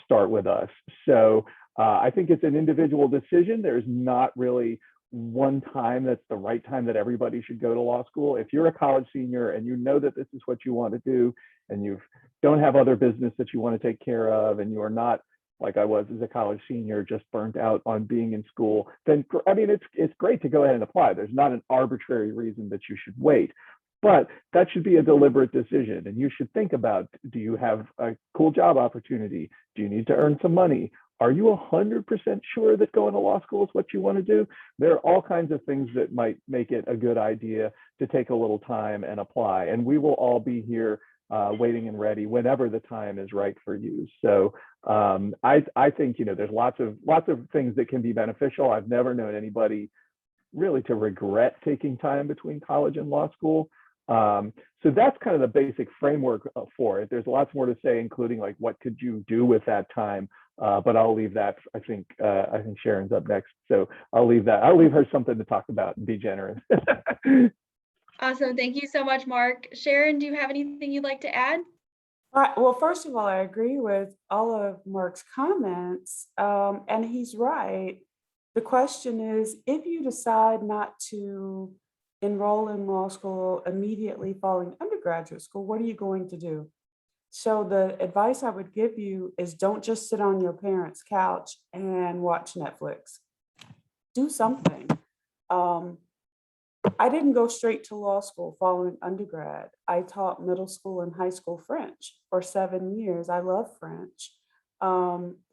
F: start with us. So I think it's an individual decision. There's not really one time that's the right time that everybody should go to law school. If you're a college senior and you know that this is what you want to do, and you don't have other business that you want to take care of, and you are not, like I was as a college senior, just burnt out on being in school, then I mean, it's great to go ahead and apply. There's not an arbitrary reason that you should wait, but that should be a deliberate decision. And you should think about, do you have a cool job opportunity? Do you need to earn some money? are you 100% sure that going to law school is what you want to do? There are all kinds of things that might make it a good idea to take a little time and apply. And we will all be here waiting and ready whenever the time is right for you. So I think, you know, there's lots of things that can be beneficial. I've never known anybody really to regret taking time between college and law school. So that's kind of the basic framework for it. There's lots more to say, including like what could you do with that time. But I'll leave that. I think Sharon's up next, so I'll leave her something to talk about and be generous.
A: Awesome. Thank you so much, Mark. Sharon, do you have anything you'd like to add?
D: Well, first of all, I agree with all of Mark's comments, and he's right. The question is, if you decide not to enroll in law school immediately following undergraduate school, what are you going to do? So the advice I would give you is don't just sit on your parents' couch and watch Netflix. Do something. I didn't go straight to law school following undergrad. I taught middle school and high school French for 7 years. I love French.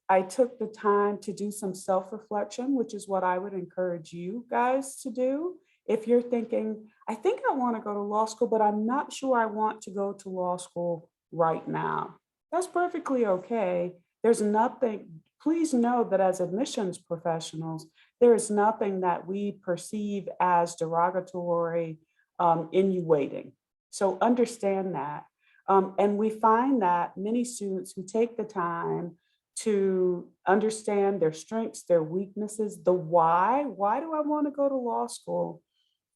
D: I took the time to do some self-reflection, which is what I would encourage you guys to do. If you're thinking, I think I want to go to law school, but I'm not sure I want to go to law school right now. That's perfectly okay. There's nothing, please know that as admissions professionals, there is nothing that we perceive as derogatory in you waiting. So understand that. And we find that many students who take the time to understand their strengths, their weaknesses, the why do I want to go to law school?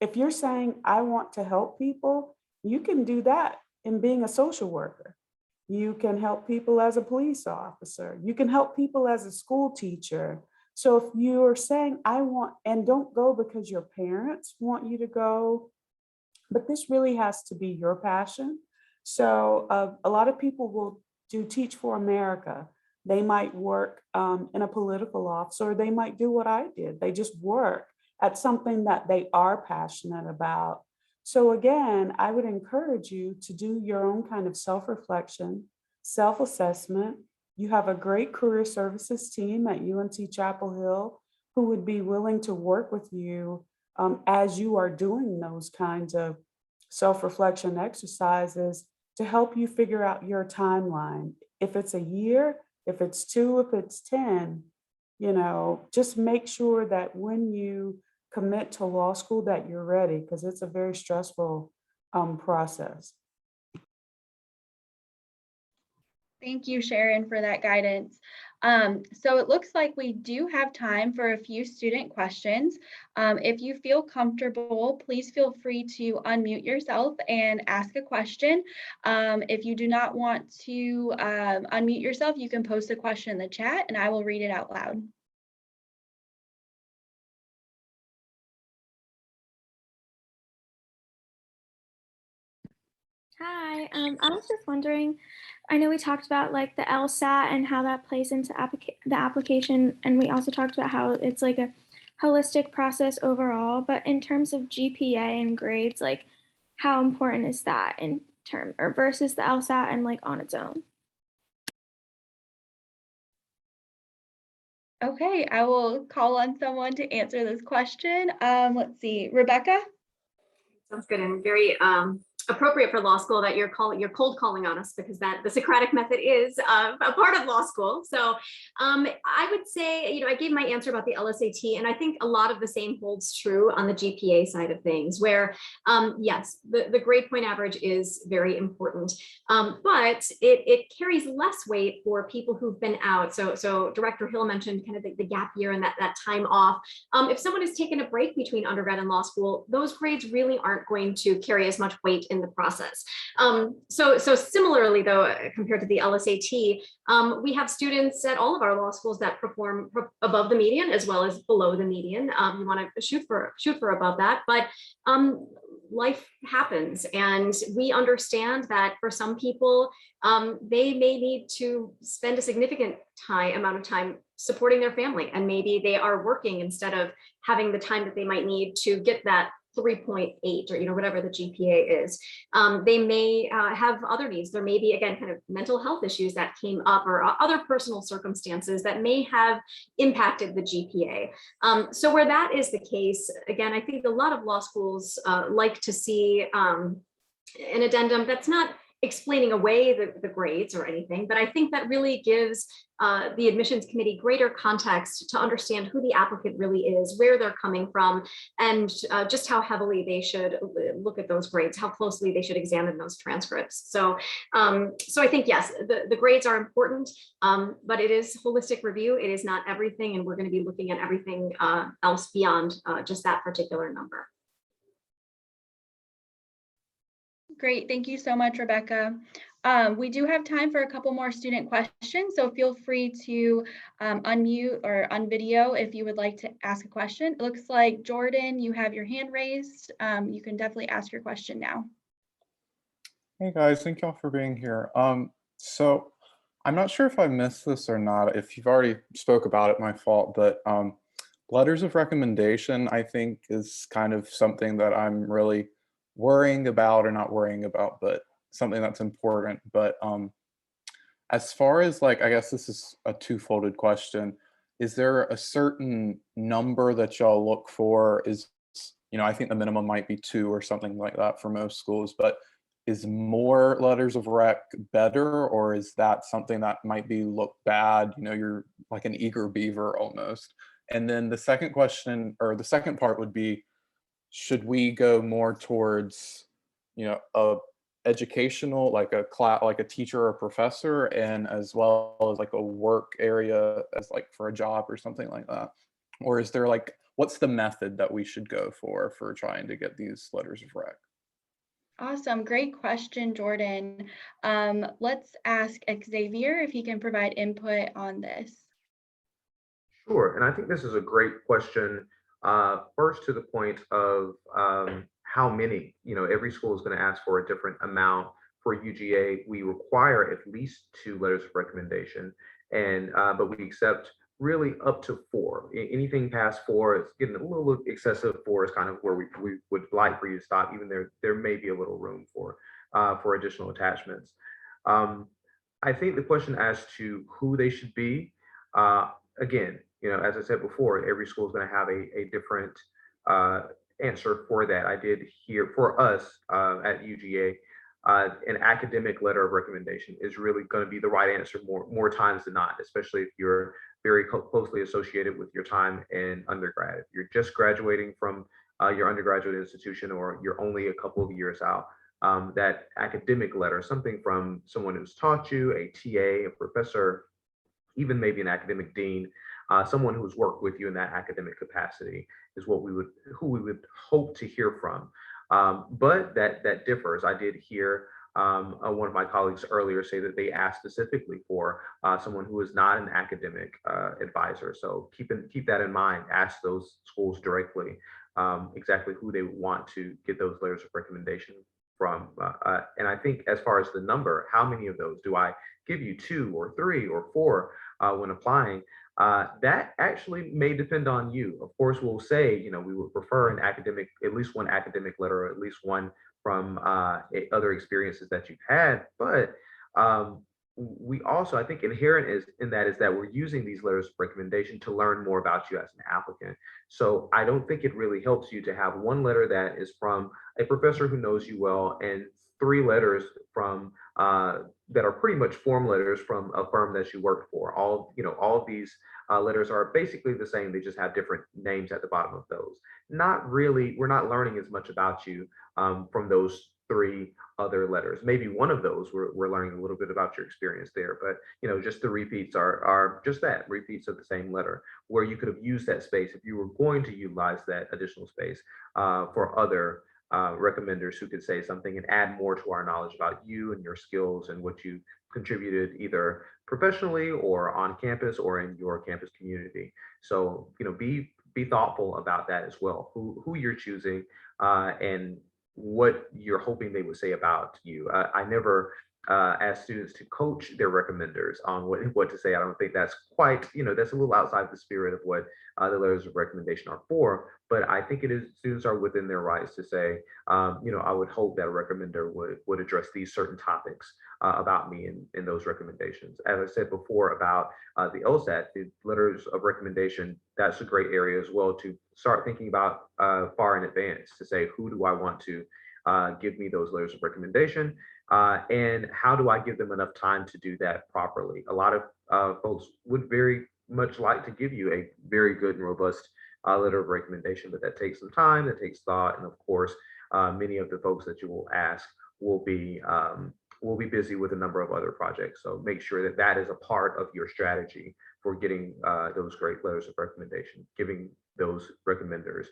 D: If you're saying, I want to help people, you can do that in being a social worker. You can help people as a police officer. You can help people as a school teacher. So if you're saying, I want, and don't go because your parents want you to go, but this really has to be your passion. So a lot of people will do Teach for America. They might work in a political office, or they might do what I did. They just work at something that they are passionate about. So again, I would encourage you to do your own kind of self-reflection, self-assessment. You have a great career services team at UNC Chapel Hill who would be willing to work with you as you are doing those kinds of self-reflection exercises to help you figure out your timeline. If it's a year, if it's 2, if it's 10, you know, just make sure that when you commit to law school that you're ready, because it's a very stressful process.
A: Thank you, Sharon, for that guidance. So it looks like we do have time for a few student questions. If you feel comfortable, please feel free to unmute yourself and ask a question. If you do not want to unmute yourself, you can post a question in the chat and I will read it out loud.
I: Hi, I was just wondering, I know we talked about like the LSAT and how that plays into the application, and we also talked about how it's like a holistic process overall, but in terms of GPA and grades, like how important is that in term or versus the LSAT and like on its own?
A: Okay, I will call on someone to answer this question. Let's see, Rebecca?
E: Sounds good and very appropriate for law school that you're cold calling on us, because that the Socratic method is a part of law school. So I would say, you know, I gave my answer about the LSAT, and I think a lot of the same holds true on the GPA side of things, where yes, the grade point average is very important, but it carries less weight for people who've been out. So Director Hill mentioned kind of the gap year and that time off. If someone has taken a break between undergrad and law school, those grades really aren't going to carry as much weight in the process. So similarly, though, compared to the LSAT, we have students at all of our law schools that perform above the median as well as below the median. You want to shoot for above that, but life happens, and we understand that for some people, they may need to spend a significant amount of time supporting their family, and maybe they are working instead of having the time that they might need to get that 3.8 or whatever the GPA is. They may have other needs. There may be, again, kind of mental health issues that came up or other personal circumstances that may have impacted the GPA. So where that is the case, again, I think a lot of law schools like to see an addendum that's not explaining away the grades or anything, but I think that really gives the admissions committee greater context to understand who the applicant really is, where they're coming from, and just how heavily they should look at those grades, how closely they should examine those transcripts. So, so I think, yes, the grades are important, but it is holistic review. It is not everything, and we're going to be looking at everything else beyond just that particular number.
A: Great, thank you so much, Rebecca. We do have time for a couple more student questions, so feel free to unmute or unvideo if you would like to ask a question. It looks like, Jordan, you have your hand raised. You can definitely ask your question now.
J: Hey guys, thank y'all for being here. So I'm not sure if I missed this or not. If you've already spoke about it, my fault, but letters of recommendation, I think, is kind of something that I'm really worrying about, or not worrying about, but something that's important. But as far as, like, I guess this is a two-folded question. Is there a certain number that y'all look for? I think the minimum might be 2 or something like that for most schools, but is more letters of rec better, or is that something that might be looked bad? You're like an eager beaver almost. And then the second question, or the second part, would be, should we go more towards, a educational, like a class, like a teacher or professor, and as well as like a work area as like for a job or something like that? Or is there, like, what's the method that we should go for trying to get these letters of rec?
A: Awesome, great question, Jordan. Let's ask Xavier if he can provide input on this.
C: Sure, and I think this is a great question. First, to the point of how many, every school is going to ask for a different amount. For UGA, we require at least 2 letters of recommendation, and but we accept really up to 4. Anything past 4 is getting a little excessive. 4 is kind of where we would like for you to stop. Even there may be a little room for additional attachments. I think the question as to who they should be, again, as I said before, every school is going to have a different answer for that. I did hear, for us at UGA, an academic letter of recommendation is really going to be the right answer more times than not, especially if you're very closely associated with your time in undergrad. If you're just graduating from your undergraduate institution, or you're only a couple of years out, that academic letter, something from someone who's taught you, a TA, a professor, even maybe an academic dean, someone who's worked with you in that academic capacity, is who we would hope to hear from. But that differs. I did hear one of my colleagues earlier say that they asked specifically for someone who is not an academic advisor. So keep that in mind. Ask those schools directly exactly who they want to get those letters of recommendation from. And I think, as far as the number, how many of those do I give you? 2 or 3 or 4 when applying? That actually may depend on you. Of course, we'll say, we would prefer at least one academic letter, or at least one from other experiences that you've had. But we also, I think, inherent in that is that we're using these letters of recommendation to learn more about you as an applicant. So I don't think it really helps you to have one letter that is from a professor who knows you well, and 3 letters from that are pretty much form letters from a firm that you worked for. All of these letters are basically the same. They just have different names at the bottom of those. Not really, we're not learning as much about you from those 3 other letters. Maybe one of those we're learning a little bit about your experience there, but just the repeats are just that, repeats of the same letter, where you could have used that space if you were going to utilize that additional space for other recommenders who could say something and add more to our knowledge about you and your skills and what you contributed either professionally or on campus or in your campus community. So be thoughtful about that as well, who you're choosing and what you're hoping they would say about you. I never as students to coach their recommenders on what to say. I don't think that's quite, that's a little outside the spirit of what the letters of recommendation are for. But I think it is, students are within their rights to say, I would hope that a recommender would address these certain topics about me in those recommendations. As I said before about the LSAT, the letters of recommendation, that's a great area as well to start thinking about far in advance to say, who do I want to give me those letters of recommendation? And how do I give them enough time to do that properly? A lot of folks would very much like to give you a very good and robust letter of recommendation, but that takes some time, that takes thought, and of course, many of the folks that you will ask will be busy with a number of other projects. So make sure that that is a part of your strategy for getting those great letters of recommendation, giving those recommenders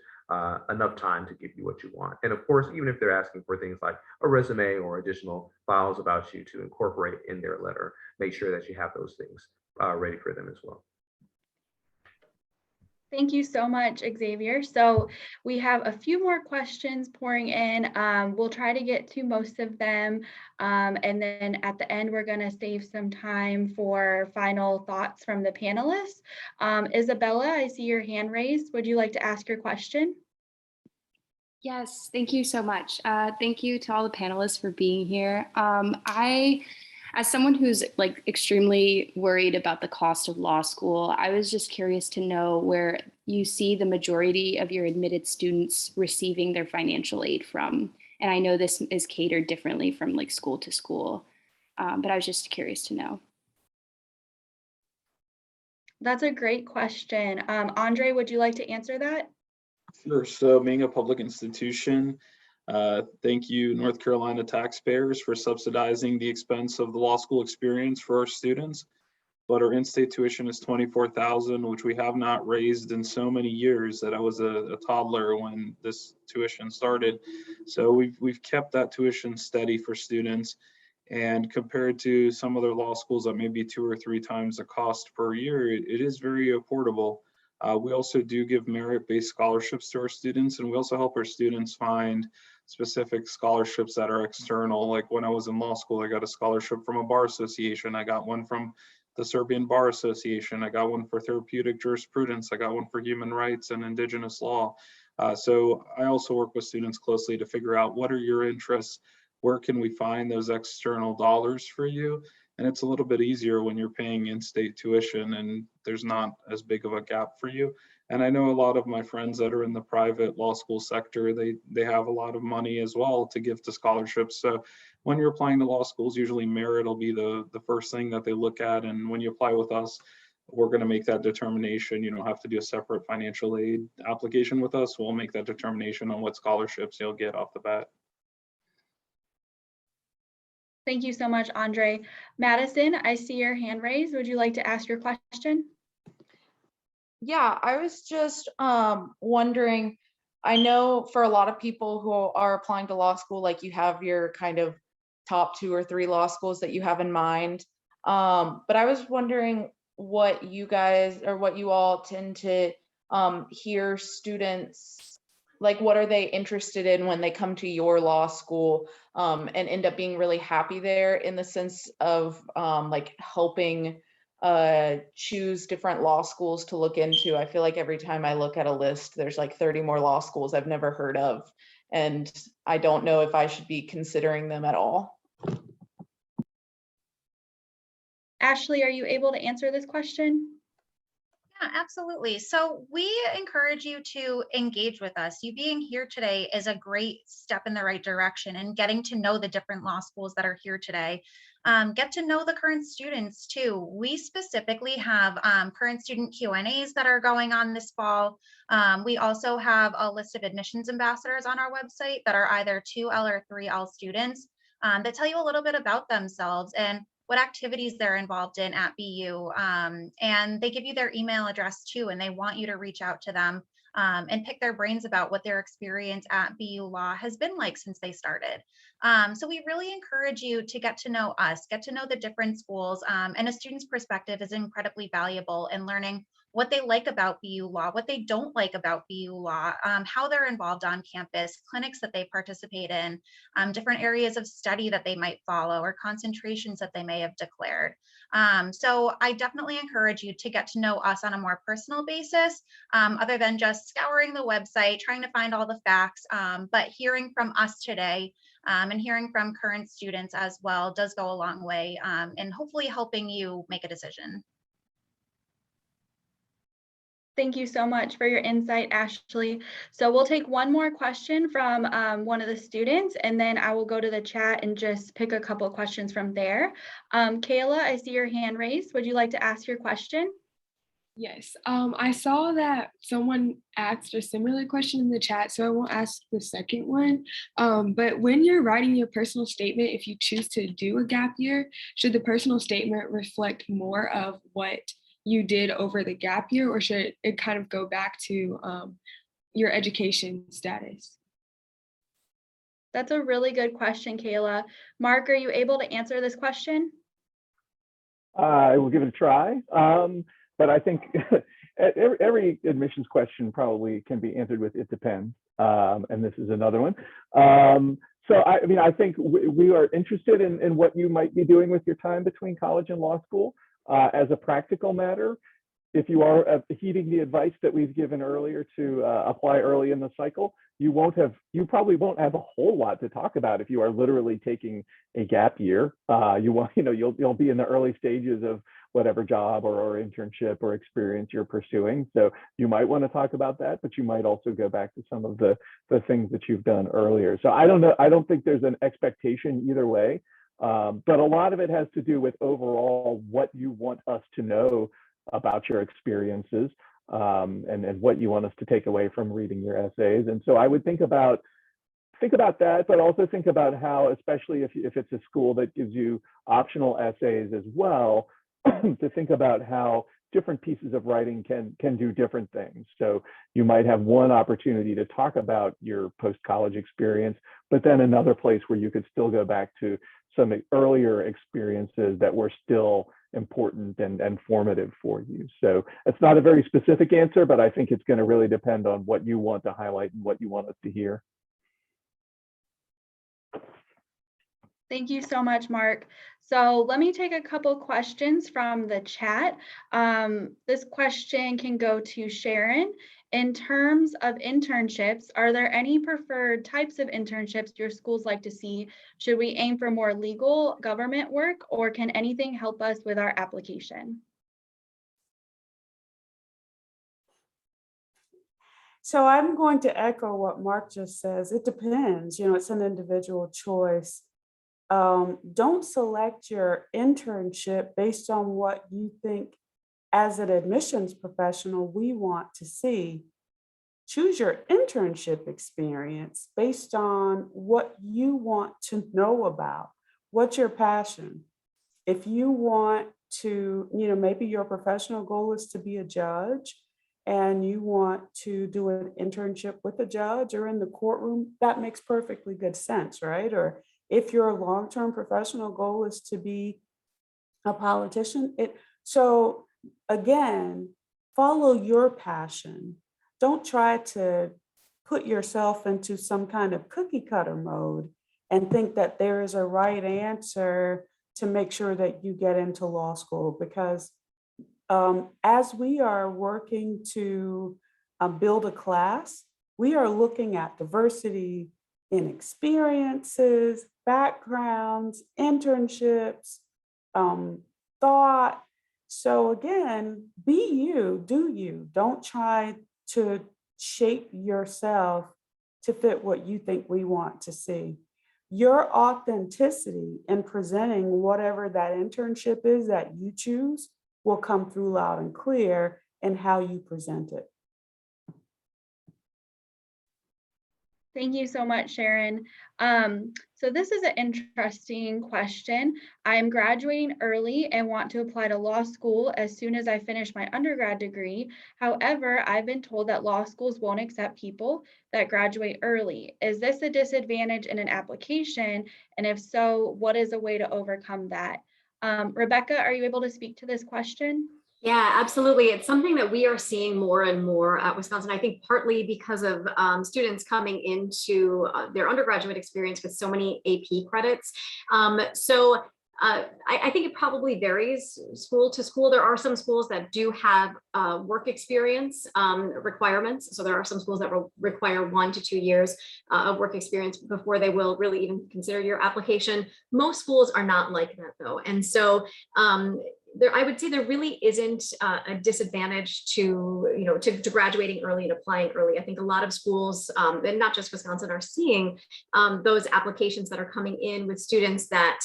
C: enough time to give you what you want. And of course, even if they're asking for things like a resume or additional files about you to incorporate in their letter, make sure that you have those things ready for them as well.
A: Thank you so much, Xavier. So we have a few more questions pouring in. We'll try to get to most of them. And then at the end, we're going to save some time for final thoughts from the panelists. Isabella, I see your hand raised. Would you like to ask your question?
K: Yes, thank you so much. Thank you to all the panelists for being here. As someone who's like extremely worried about the cost of law school, I was just curious to know where you see the majority of your admitted students receiving their financial aid from. And I know this is catered differently from like school to school, but I was just curious to know.
A: That's a great question. Andre, would you like to answer that?
H: Sure. So being a public institution, thank you, North Carolina taxpayers, for subsidizing the expense of the law school experience for our students. But our in-state tuition is $24,000, which we have not raised in so many years that I was a toddler when this tuition started. So we've kept that tuition steady for students. And compared to some other law schools that may be 2 or 3 times the cost per year, it is very affordable. We also do give merit-based scholarships to our students, and we also help our students find specific scholarships that are external. Like when I was in law school, I got a scholarship from a bar association. I got one from the Serbian Bar Association. I got one for therapeutic jurisprudence. I got one for human rights and indigenous law. So I also work with students closely to figure out what are your interests, where can we find those external dollars for you? And it's a little bit easier when you're paying in-state tuition and there's not as big of a gap for you. And I know a lot of my friends that are in the private law school sector, they have a lot of money as well to give to scholarships. So when you're applying to law schools, usually merit will be the first thing that they look at. And when you apply with us, we're going to make that determination. You don't have to do a separate financial aid application with us. We'll make that determination on what scholarships you'll get off the bat.
A: Thank you so much, Andre. Madison, I see your hand raised. Would you like to ask your question?
L: Yeah, I was just wondering, I know for a lot of people who are applying to law school, like you have your kind of top 2 or 3 law schools that you have in mind. But I was wondering what you guys or what you all tend to hear students, like what are they interested in when they come to your law school and end up being really happy there, in the sense of like helping choose different law schools to look into. I feel like every time I look at a list, there's like 30 more law schools I've never heard of, and I don't know if I should be considering them at all.
A: Ashley, are you able to answer this question?
G: Yeah, absolutely. So we encourage you to engage with us. You being here today is a great step in the right direction, and getting to know the different law schools that are here today. Get to know the current students too. We specifically have current student Q&As that are going on this fall. We also have a list of admissions ambassadors on our website that are either 2L or 3L students that tell you a little bit about themselves and what activities they're involved in at BU. And they give you their email address too, and they want you to reach out to them and pick their brains about what their experience at BU Law has been like since they started. So we really encourage you to get to know us, get to know the different schools, and a student's perspective is incredibly valuable in learning what they like about BU Law, what they don't like about BU Law, how they're involved on campus, clinics that they participate in, different areas of study that they might follow, or concentrations that they may have declared. So I definitely encourage you to get to know us on a more personal basis, other than just scouring the website, trying to find all the facts, but hearing from us today and hearing from current students as well does go a long way in hopefully helping you make a decision.
A: Thank you so much for your insight, Ashley. So we'll take one more question from one of the students, and then I will go to the chat and just pick a couple of questions from there. Kayla, I see your hand raised. Would you like to ask your question?
M: Yes, I saw that someone asked a similar question in the chat, so I won't ask the second one. But when you're writing your personal statement, if you choose to do a gap year, should the personal statement reflect more of what you did over the gap year, or should it kind of go back to your education status?
A: That's a really good question, Kayla. Mark, are you able to answer this question?
F: I will give it a try. But I think every admissions question probably can be answered with "it depends," and this is another one. So I mean, I think we are interested in what you might be doing with your time between college and law school. As a practical matter, if you are heeding the advice that we've given earlier to apply early in the cycle, you probably won't have a whole lot to talk about if you are literally taking a gap year. You'll be in the early stages of whatever job or internship or experience you're pursuing. So you might want to talk about that, but you might also go back to some of the things that you've done earlier. So I don't know. I don't think there's an expectation either way, but a lot of it has to do with overall what you want us to know about your experiences and what you want us to take away from reading your essays. And so I would think about that, but also think about how, especially if it's a school that gives you optional essays as well, to think about how different pieces of writing can do different things. So you might have one opportunity to talk about your post-college experience, but then another place where you could still go back to some earlier experiences that were still important and formative for you. So it's not a very specific answer, but I think it's going to really depend on what you want to highlight and what you want us to hear.
A: Thank you so much, Mark. So let me take a couple questions from the chat. This question can go to Sharon. In terms of internships, are there any preferred types of internships your schools like to see? Should we aim for more legal government work, or can anything help us with our application?
D: So I'm going to echo what Mark just says. It depends, it's an individual choice. Don't select your internship based on what you think as an admissions professional we want to see. Choose your internship experience based on what you want to know about. What's your passion? If you want to, maybe your professional goal is to be a judge and you want to do an internship with a judge or in the courtroom, that makes perfectly good sense, right? Or if your long-term professional goal is to be a politician, so again, follow your passion. Don't try to put yourself into some kind of cookie cutter mode and think that there is a right answer to make sure that you get into law school, because as we are working to build a class, we are looking at diversity in experiences, backgrounds, internships, thought. So again, be you, do you. Don't try to shape yourself to fit what you think we want to see. Your authenticity in presenting whatever that internship is that you choose will come through loud and clear in how you present it.
A: Thank you so much, Sharon. So this is an interesting question. I am graduating early and want to apply to law school as soon as I finish my undergrad degree. However, I've been told that law schools won't accept people that graduate early. Is this a disadvantage in an application? And if so, what is a way to overcome that? Rebecca, are you able to speak to this question?
E: Yeah, absolutely. It's something that we are seeing more and more at Wisconsin. I think partly because of students coming into their undergraduate experience with so many AP credits. I think it probably varies school to school. There are some schools that do have work experience requirements. So there are some schools that will require 1 to 2 years of work experience before they will really even consider your application. Most schools are not like that though. And so I would say there really isn't a disadvantage to graduating early and applying early. I think a lot of schools, and not just Wisconsin, are seeing those applications that are coming in with students that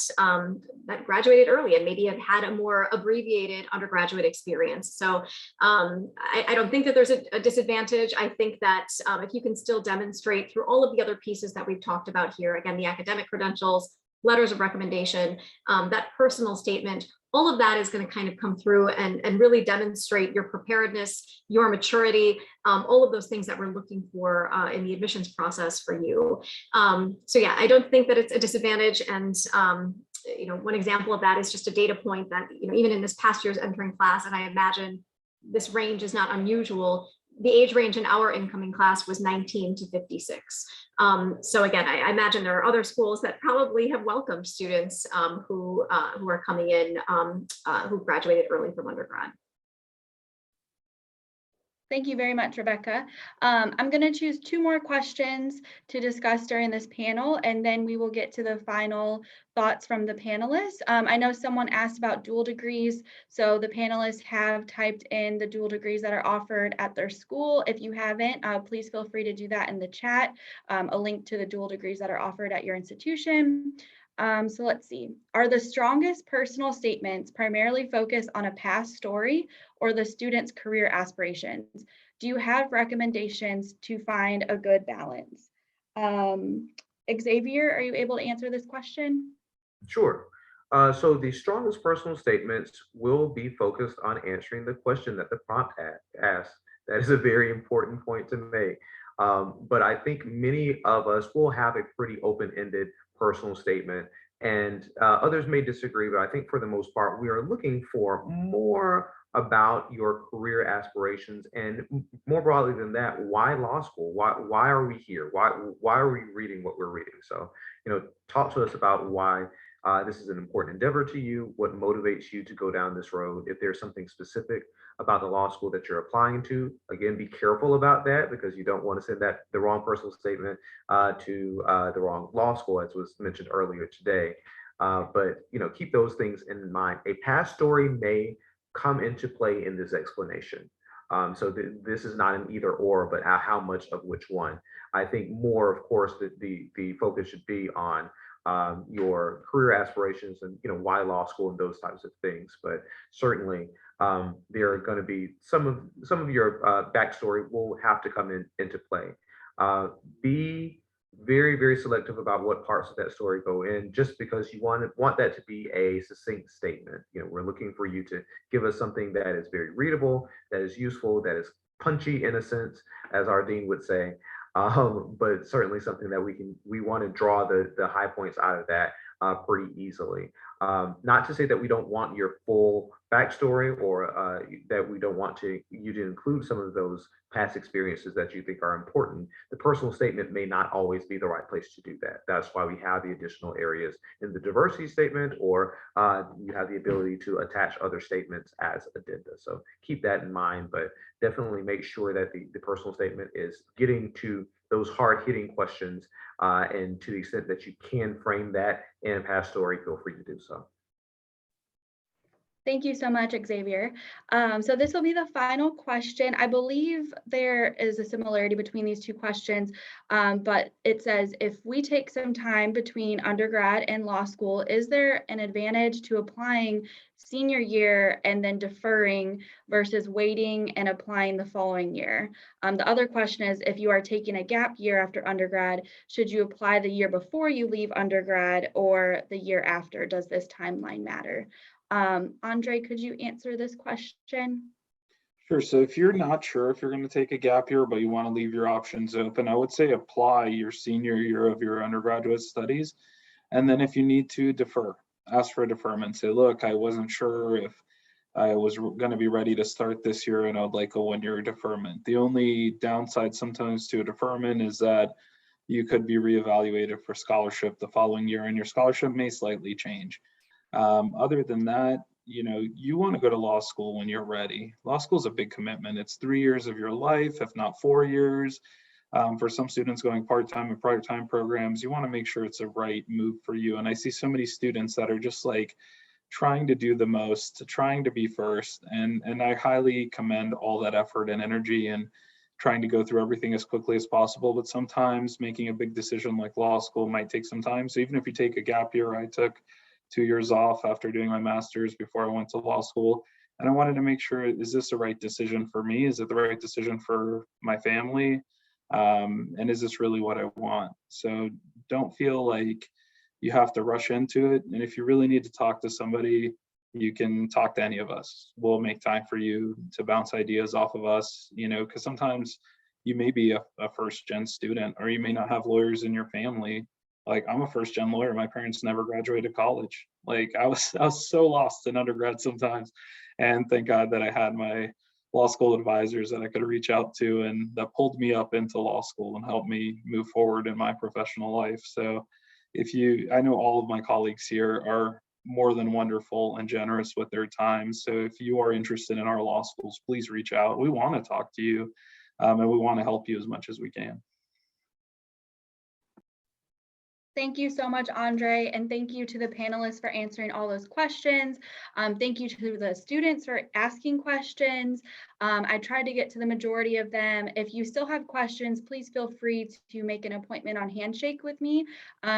E: that graduated early and maybe have had a more abbreviated undergraduate experience. So I don't think that there's a disadvantage. I think that if you can still demonstrate through all of the other pieces that we've talked about here, again, the academic credentials, letters of recommendation, that personal statement, all of that is going to kind of come through and really demonstrate your preparedness, your maturity, all of those things that we're looking for in the admissions process for you. So yeah, I don't think that it's a disadvantage. And one example of that is just a data point that, even in this past year's entering class, and I imagine this range is not unusual, the age range in our incoming class was 19 to 56. So again, I imagine there are other schools that probably have welcomed students who are coming in who graduated early from undergrad.
A: Thank you very much, Rebecca. I'm going to choose 2 more questions to discuss during this panel, and then we will get to the final thoughts from the panelists. I know someone asked about dual degrees, so the panelists have typed in the dual degrees that are offered at their school. If you haven't, please feel free to do that in the chat, a link to the dual degrees that are offered at your institution. So let's see. Are the strongest personal statements primarily focused on a past story or the student's career aspirations? Do you have recommendations to find a good balance? Xavier, are you able to answer this question?
C: Sure. So the strongest personal statements will be focused on answering the question that the prompt asks. That is a very important point to make. But I think many of us will have a pretty open-ended personal statement, and others may disagree, but I think for the most part, we are looking for more about your career aspirations, and more broadly than that, why law school? Why are we here? Why are we reading what we're reading? So, talk to us about why this is an important endeavor to you, what motivates you to go down this road. If there's something specific about the law school that you're applying to, again, be careful about that, because you don't want to send the wrong personal statement to the wrong law school, as was mentioned earlier today. But keep those things in mind. A past story may come into play in this explanation. So this is not an either or, but how much of which one. I think more, of course, the focus should be on your career aspirations and why law school and those types of things. But certainly there are going to be some of your backstory will have to come into play. Be very, very selective about what parts of that story go in, just because you want that to be a succinct statement. We're looking for you to give us something that is very readable, that is useful, that is punchy in a sense, as our dean would say. But certainly something that we want to draw the high points out of that pretty easily. Not to say that we don't want your full backstory, or that we don't want you to include some of those past experiences that you think are important. The personal statement may not always be the right place to do that. That's why we have the additional areas in the diversity statement, or you have the ability to attach other statements as addenda. So keep that in mind, but definitely make sure that the personal statement is getting to those hard-hitting questions, and to the extent that you can frame that in a past story, feel free to do so.
A: Thank you so much, Xavier. So this will be the final question. I believe there is a similarity between these 2 questions, but it says, if we take some time between undergrad and law school, is there an advantage to applying senior year and then deferring versus waiting and applying the following year? The other question is, if you are taking a gap year after undergrad, should you apply the year before you leave undergrad or the year after? Does this timeline matter? Andre, could you answer this question?
H: Sure. So if you're not sure if you're going to take a gap year, but you want to leave your options open, I would say apply your senior year of your undergraduate studies. And then if you need to defer, ask for a deferment. Say, look, I wasn't sure if I was going to be ready to start this year and I would like a 1-year deferment. The only downside sometimes to a deferment is that you could be reevaluated for scholarship the following year and your scholarship may slightly change. Other than that, you know, you want to go to law school when you're ready. Law school is a big commitment. It's 3 years of your life, if not 4 years. For some students going part-time and part-time programs, you want to make sure it's a right move for you. And I see so many students that are just like trying to do the most, trying to be first. And I highly commend all that effort and energy and trying to go through everything as quickly as possible. But sometimes making a big decision like law school might take some time. So even if you take a gap year, I took 2 years off after doing my master's before I went to law school. And I wanted to make sure, is this the right decision for me? Is it the right decision for my family? And is this really what I want? So don't feel like you have to rush into it. And if you really need to talk to somebody, you can talk to any of us. We'll make time for you to bounce ideas off of us, you know, because sometimes you may be a first gen student, or you may not have lawyers in your family. Like, I'm a first gen lawyer. My parents never graduated college. Like, I was so lost in undergrad sometimes. And thank God that I had my law school advisors that I could reach out to and that pulled me up into law school and helped me move forward in my professional life. So I know all of my colleagues here are more than wonderful and generous with their time. So if you are interested in our law schools, please reach out. We want to talk to you and we want to help you as much as we can.
A: Thank you so much, Andre, and thank you to the panelists for answering all those questions. Thank you to the students for asking questions. I tried to get to the majority of them. If you still have questions, please feel free to make an appointment on Handshake with me.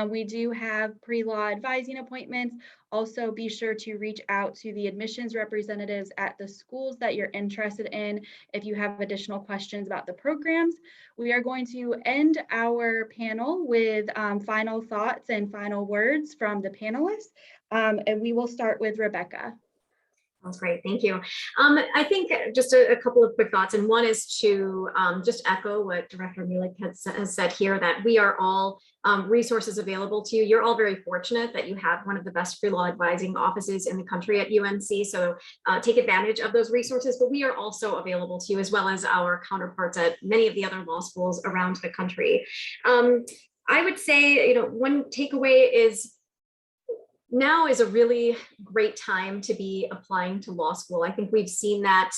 A: We do have pre-law advising appointments. Also, be sure to reach out to the admissions representatives at the schools that you're interested in if you have additional questions about the programs. We are going to end our panel with final thoughts and final words from the panelists. And we will start with Rebecca.
E: That's great. Thank you. I think just a couple of quick thoughts. And one is to just echo what Director Mueller has said here, that we are all resources available to you. You're all very fortunate that you have one of the best pre-law advising offices in the country at UNC. So take advantage of those resources, but we are also available to you, as well as our counterparts at many of the other law schools around the country. I would say, you know, one takeaway is now is a really great time to be applying to law school. I think we've seen that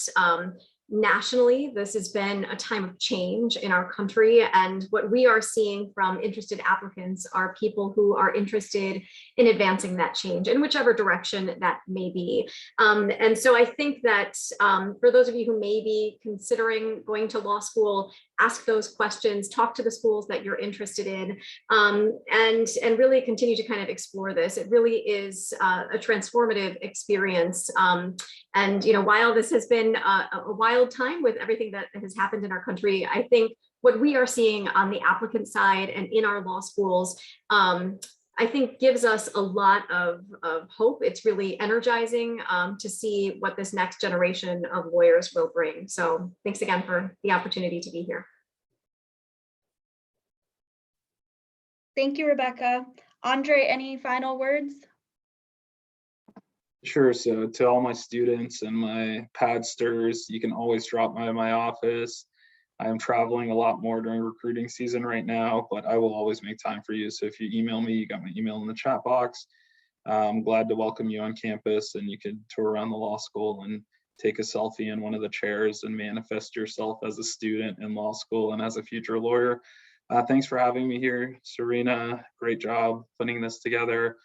E: nationally. This has been a time of change in our country. And what we are seeing from interested applicants are people who are interested in advancing that change in whichever direction that may be. And so I think that for those of you who may be considering going to law school, ask those questions, talk to the schools that you're interested in, and really continue to kind of explore this. It really is a transformative experience. And you know, while this has been a wild time with everything that has happened in our country, I think what we are seeing on the applicant side and in our law schools, I think gives us a lot of hope. It's really energizing to see what this next generation of lawyers will bring. So thanks again for the opportunity to be here.
A: Thank you, Rebecca. Andre, any final words?
H: Sure. So to all my students and my padsters, you can always drop by my office. I am traveling a lot more during recruiting season right now, but I will always make time for you. So if you email me, you got my email in the chat box. I'm glad to welcome you on campus, and you can tour around the law school and take a selfie in one of the chairs and manifest yourself as a student in law school and as a future lawyer. Thanks for having me here, Serena. Great job putting this together.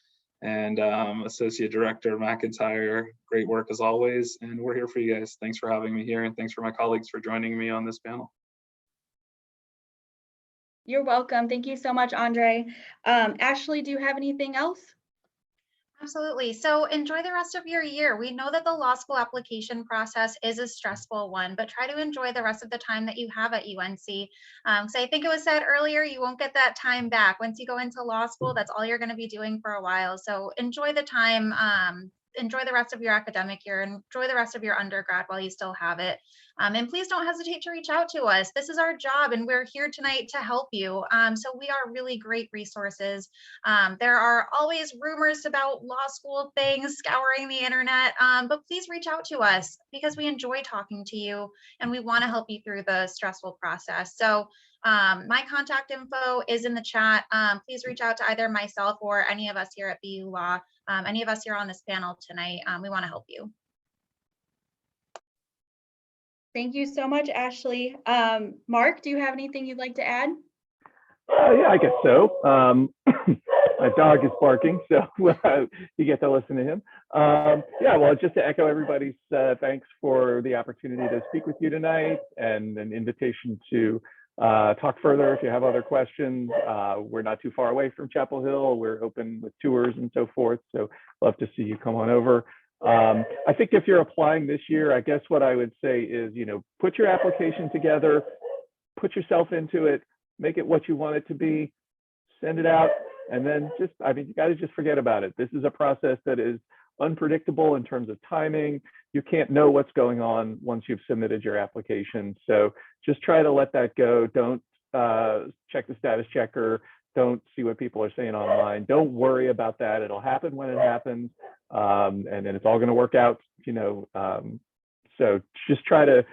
H: And Associate Director McIntyre, great work as always. And we're here for you guys. Thanks for having me here, and thanks for my colleagues for joining me on this panel.
A: You're welcome. Thank you so much, Andre. Ashley, do you have anything else?
G: Absolutely. So enjoy the rest of your year. We know that the law school application process is a stressful one, but try to enjoy the rest of the time that you have at UNC. So I think it was said earlier, you won't get that time back. Once you go into law school, that's all you're going to be doing for a while. So enjoy the time enjoy the rest of your academic year, enjoy the rest of your undergrad while you still have it. And please don't hesitate to reach out to us. This is our job and we're here tonight to help you. So we are really great resources. There are always rumors about law school things scouring the internet, but please reach out to us because we enjoy talking to you and we want to help you through the stressful process. So my contact info is in the chat. Please reach out to either myself or any of us here at BU Law, any of us here on this panel tonight. We want to help you.
A: Thank you so much, Ashley. Mark, do you have anything you'd like to add?
F: Yeah, I guess so. My dog is barking, so you get to listen to him. Yeah, well, just to echo everybody's thanks for the opportunity to speak with you tonight and an invitation to talk further if you have other questions. We're not too far away from Chapel Hill. We're open with tours and so forth, so love to see you come on over. I think if you're applying this year, I guess what I would say is, put your application together, put yourself into it, make it what you want it to be, send it out, and then you got to just forget about it. This is a process that is unpredictable in terms of timing. You can't know what's going on once you've submitted your application. So just try to let that go. Don't check the status checker. Don't see what people are saying online. Don't worry about that. It'll happen when it happens. And then it's all going to work out, so just try to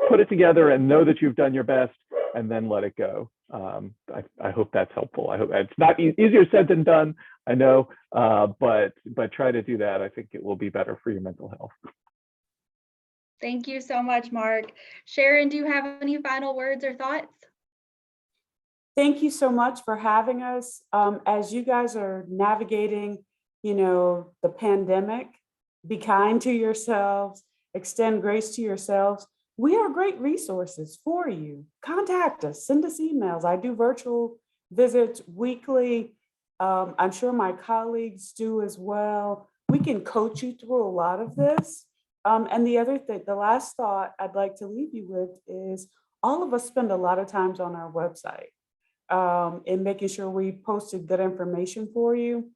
F: put it together and know that you've done your best and then let it go. I hope that's helpful. I hope it's not easier said than done, I know, but try to do that. I think it will be better for your mental health.
A: Thank you so much, Mark. Sharon, do you have any final words or thoughts?
D: Thank you so much for having us. As you guys are navigating, the pandemic, be kind to yourselves, extend grace to yourselves. We are great resources for you. Contact us, send us emails. I do virtual visits weekly. I'm sure my colleagues do as well. We can coach you through a lot of this. And the last thought I'd like to leave you with is all of us spend a lot of times on our website in making sure we posted good information for you.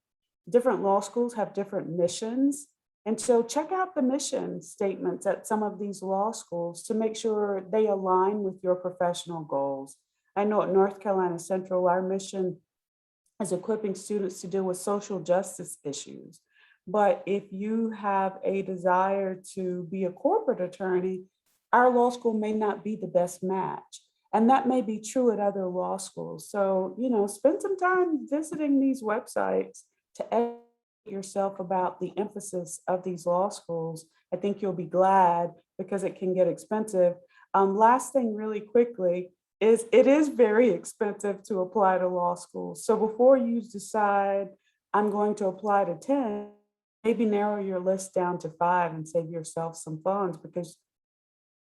D: Different law schools have different missions. And so check out the mission statements at some of these law schools to make sure they align with your professional goals. I know at North Carolina Central, our mission is equipping students to deal with social justice issues. But if you have a desire to be a corporate attorney, our law school may not be the best match. And that may be true at other law schools. So, spend some time visiting these websites to educate yourself about the emphasis of these law schools. I think you'll be glad because it can get expensive. Last thing really quickly is it is very expensive to apply to law school. So before you decide I'm going to apply to 10, maybe narrow your list down to 5 and save yourself some funds because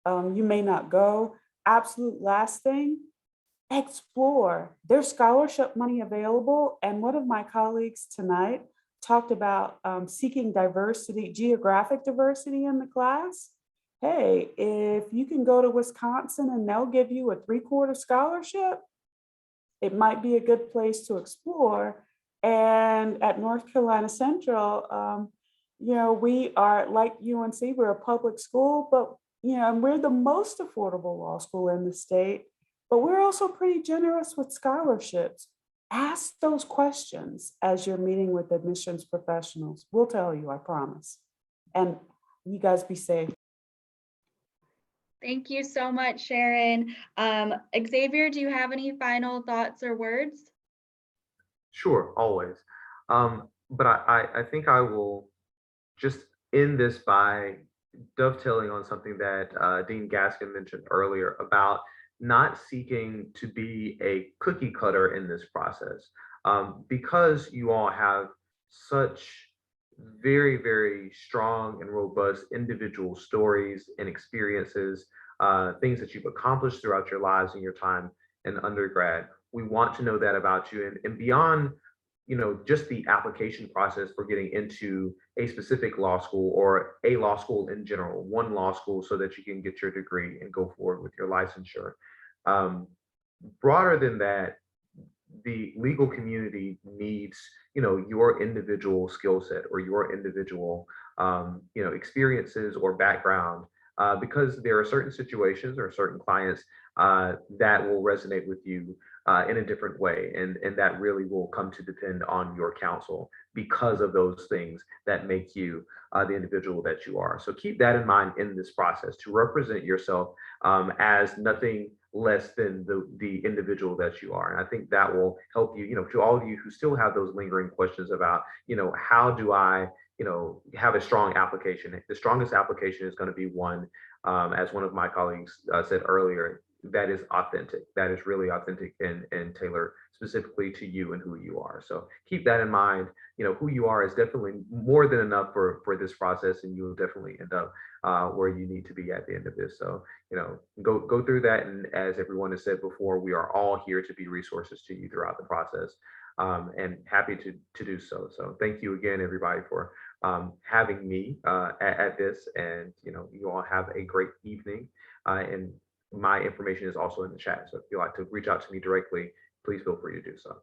D: you may not go. Absolute last thing, explore. There's scholarship money available. And one of my colleagues tonight talked about seeking diversity, geographic diversity in the class. Hey, if you can go to Wisconsin and they'll give you a 3/4 scholarship, it might be a good place to explore. And at North Carolina Central, we are like UNC, we're a public school, but we're the most affordable law school in the state, but we're also pretty generous with scholarships. Ask those questions as you're meeting with admissions professionals. We'll tell you, I promise. And you guys be safe.
A: Thank you so much, Sharon. Xavier, do you have any final thoughts or words?
C: Sure, always. But I think I will just end this by dovetailing on something that Dean Gaskin mentioned earlier about not seeking to be a cookie cutter in this process. Because you all have such very, very strong and robust individual stories and experiences, things that you've accomplished throughout your lives and your time in undergrad. We want to know that about you, and beyond just the application process for getting into a specific law school or a law school in general, one law school so that you can get your degree and go forward with your licensure. Broader than that, the legal community needs, your individual skill set or your individual, experiences or background, because there are certain situations or certain clients that will resonate with you in a different way. And that really will come to depend on your counsel because of those things that make you the individual that you are. So keep that in mind in this process, to represent yourself as nothing less than the individual that you are. And I think that will help you, to all of you who still have those lingering questions about, how do I, have a strong application? The strongest application is going to be one, as one of my colleagues said earlier, that is authentic, that is really authentic and tailored specifically to you and who you are. So keep that in mind. Who you are is definitely more than enough for this process, and you will definitely end up where you need to be at the end of this. So, go through that. And as everyone has said before, we are all here to be resources to you throughout the process, and happy to do so. So thank you again, everybody, for having me at this. And, you all have a great evening. And my information is also in the chat. So if you'd like to reach out to me directly, please feel free to do so.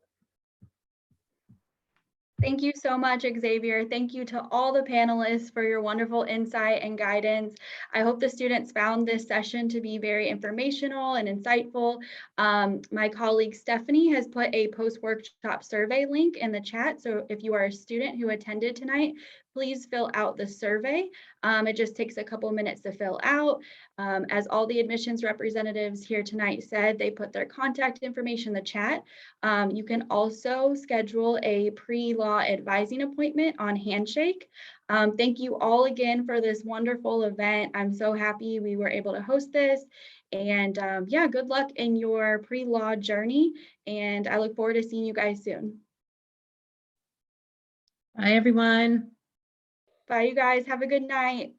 A: Thank you so much, Xavier. Thank you to all the panelists for your wonderful insight and guidance. I hope the students found this session to be very informational and insightful. My colleague Stephanie has put a post-workshop survey link in the chat. So if you are a student who attended tonight, please fill out the survey. It just takes a couple minutes to fill out. As all the admissions representatives here tonight said, they put their contact information in the chat. You can also schedule a pre-law advising appointment on Handshake. Thank you all again for this wonderful event. I'm so happy we were able to host this. And yeah, good luck in your pre-law journey. And I look forward to seeing you guys soon.
B: Bye, everyone.
A: Bye, you guys. Have a good night.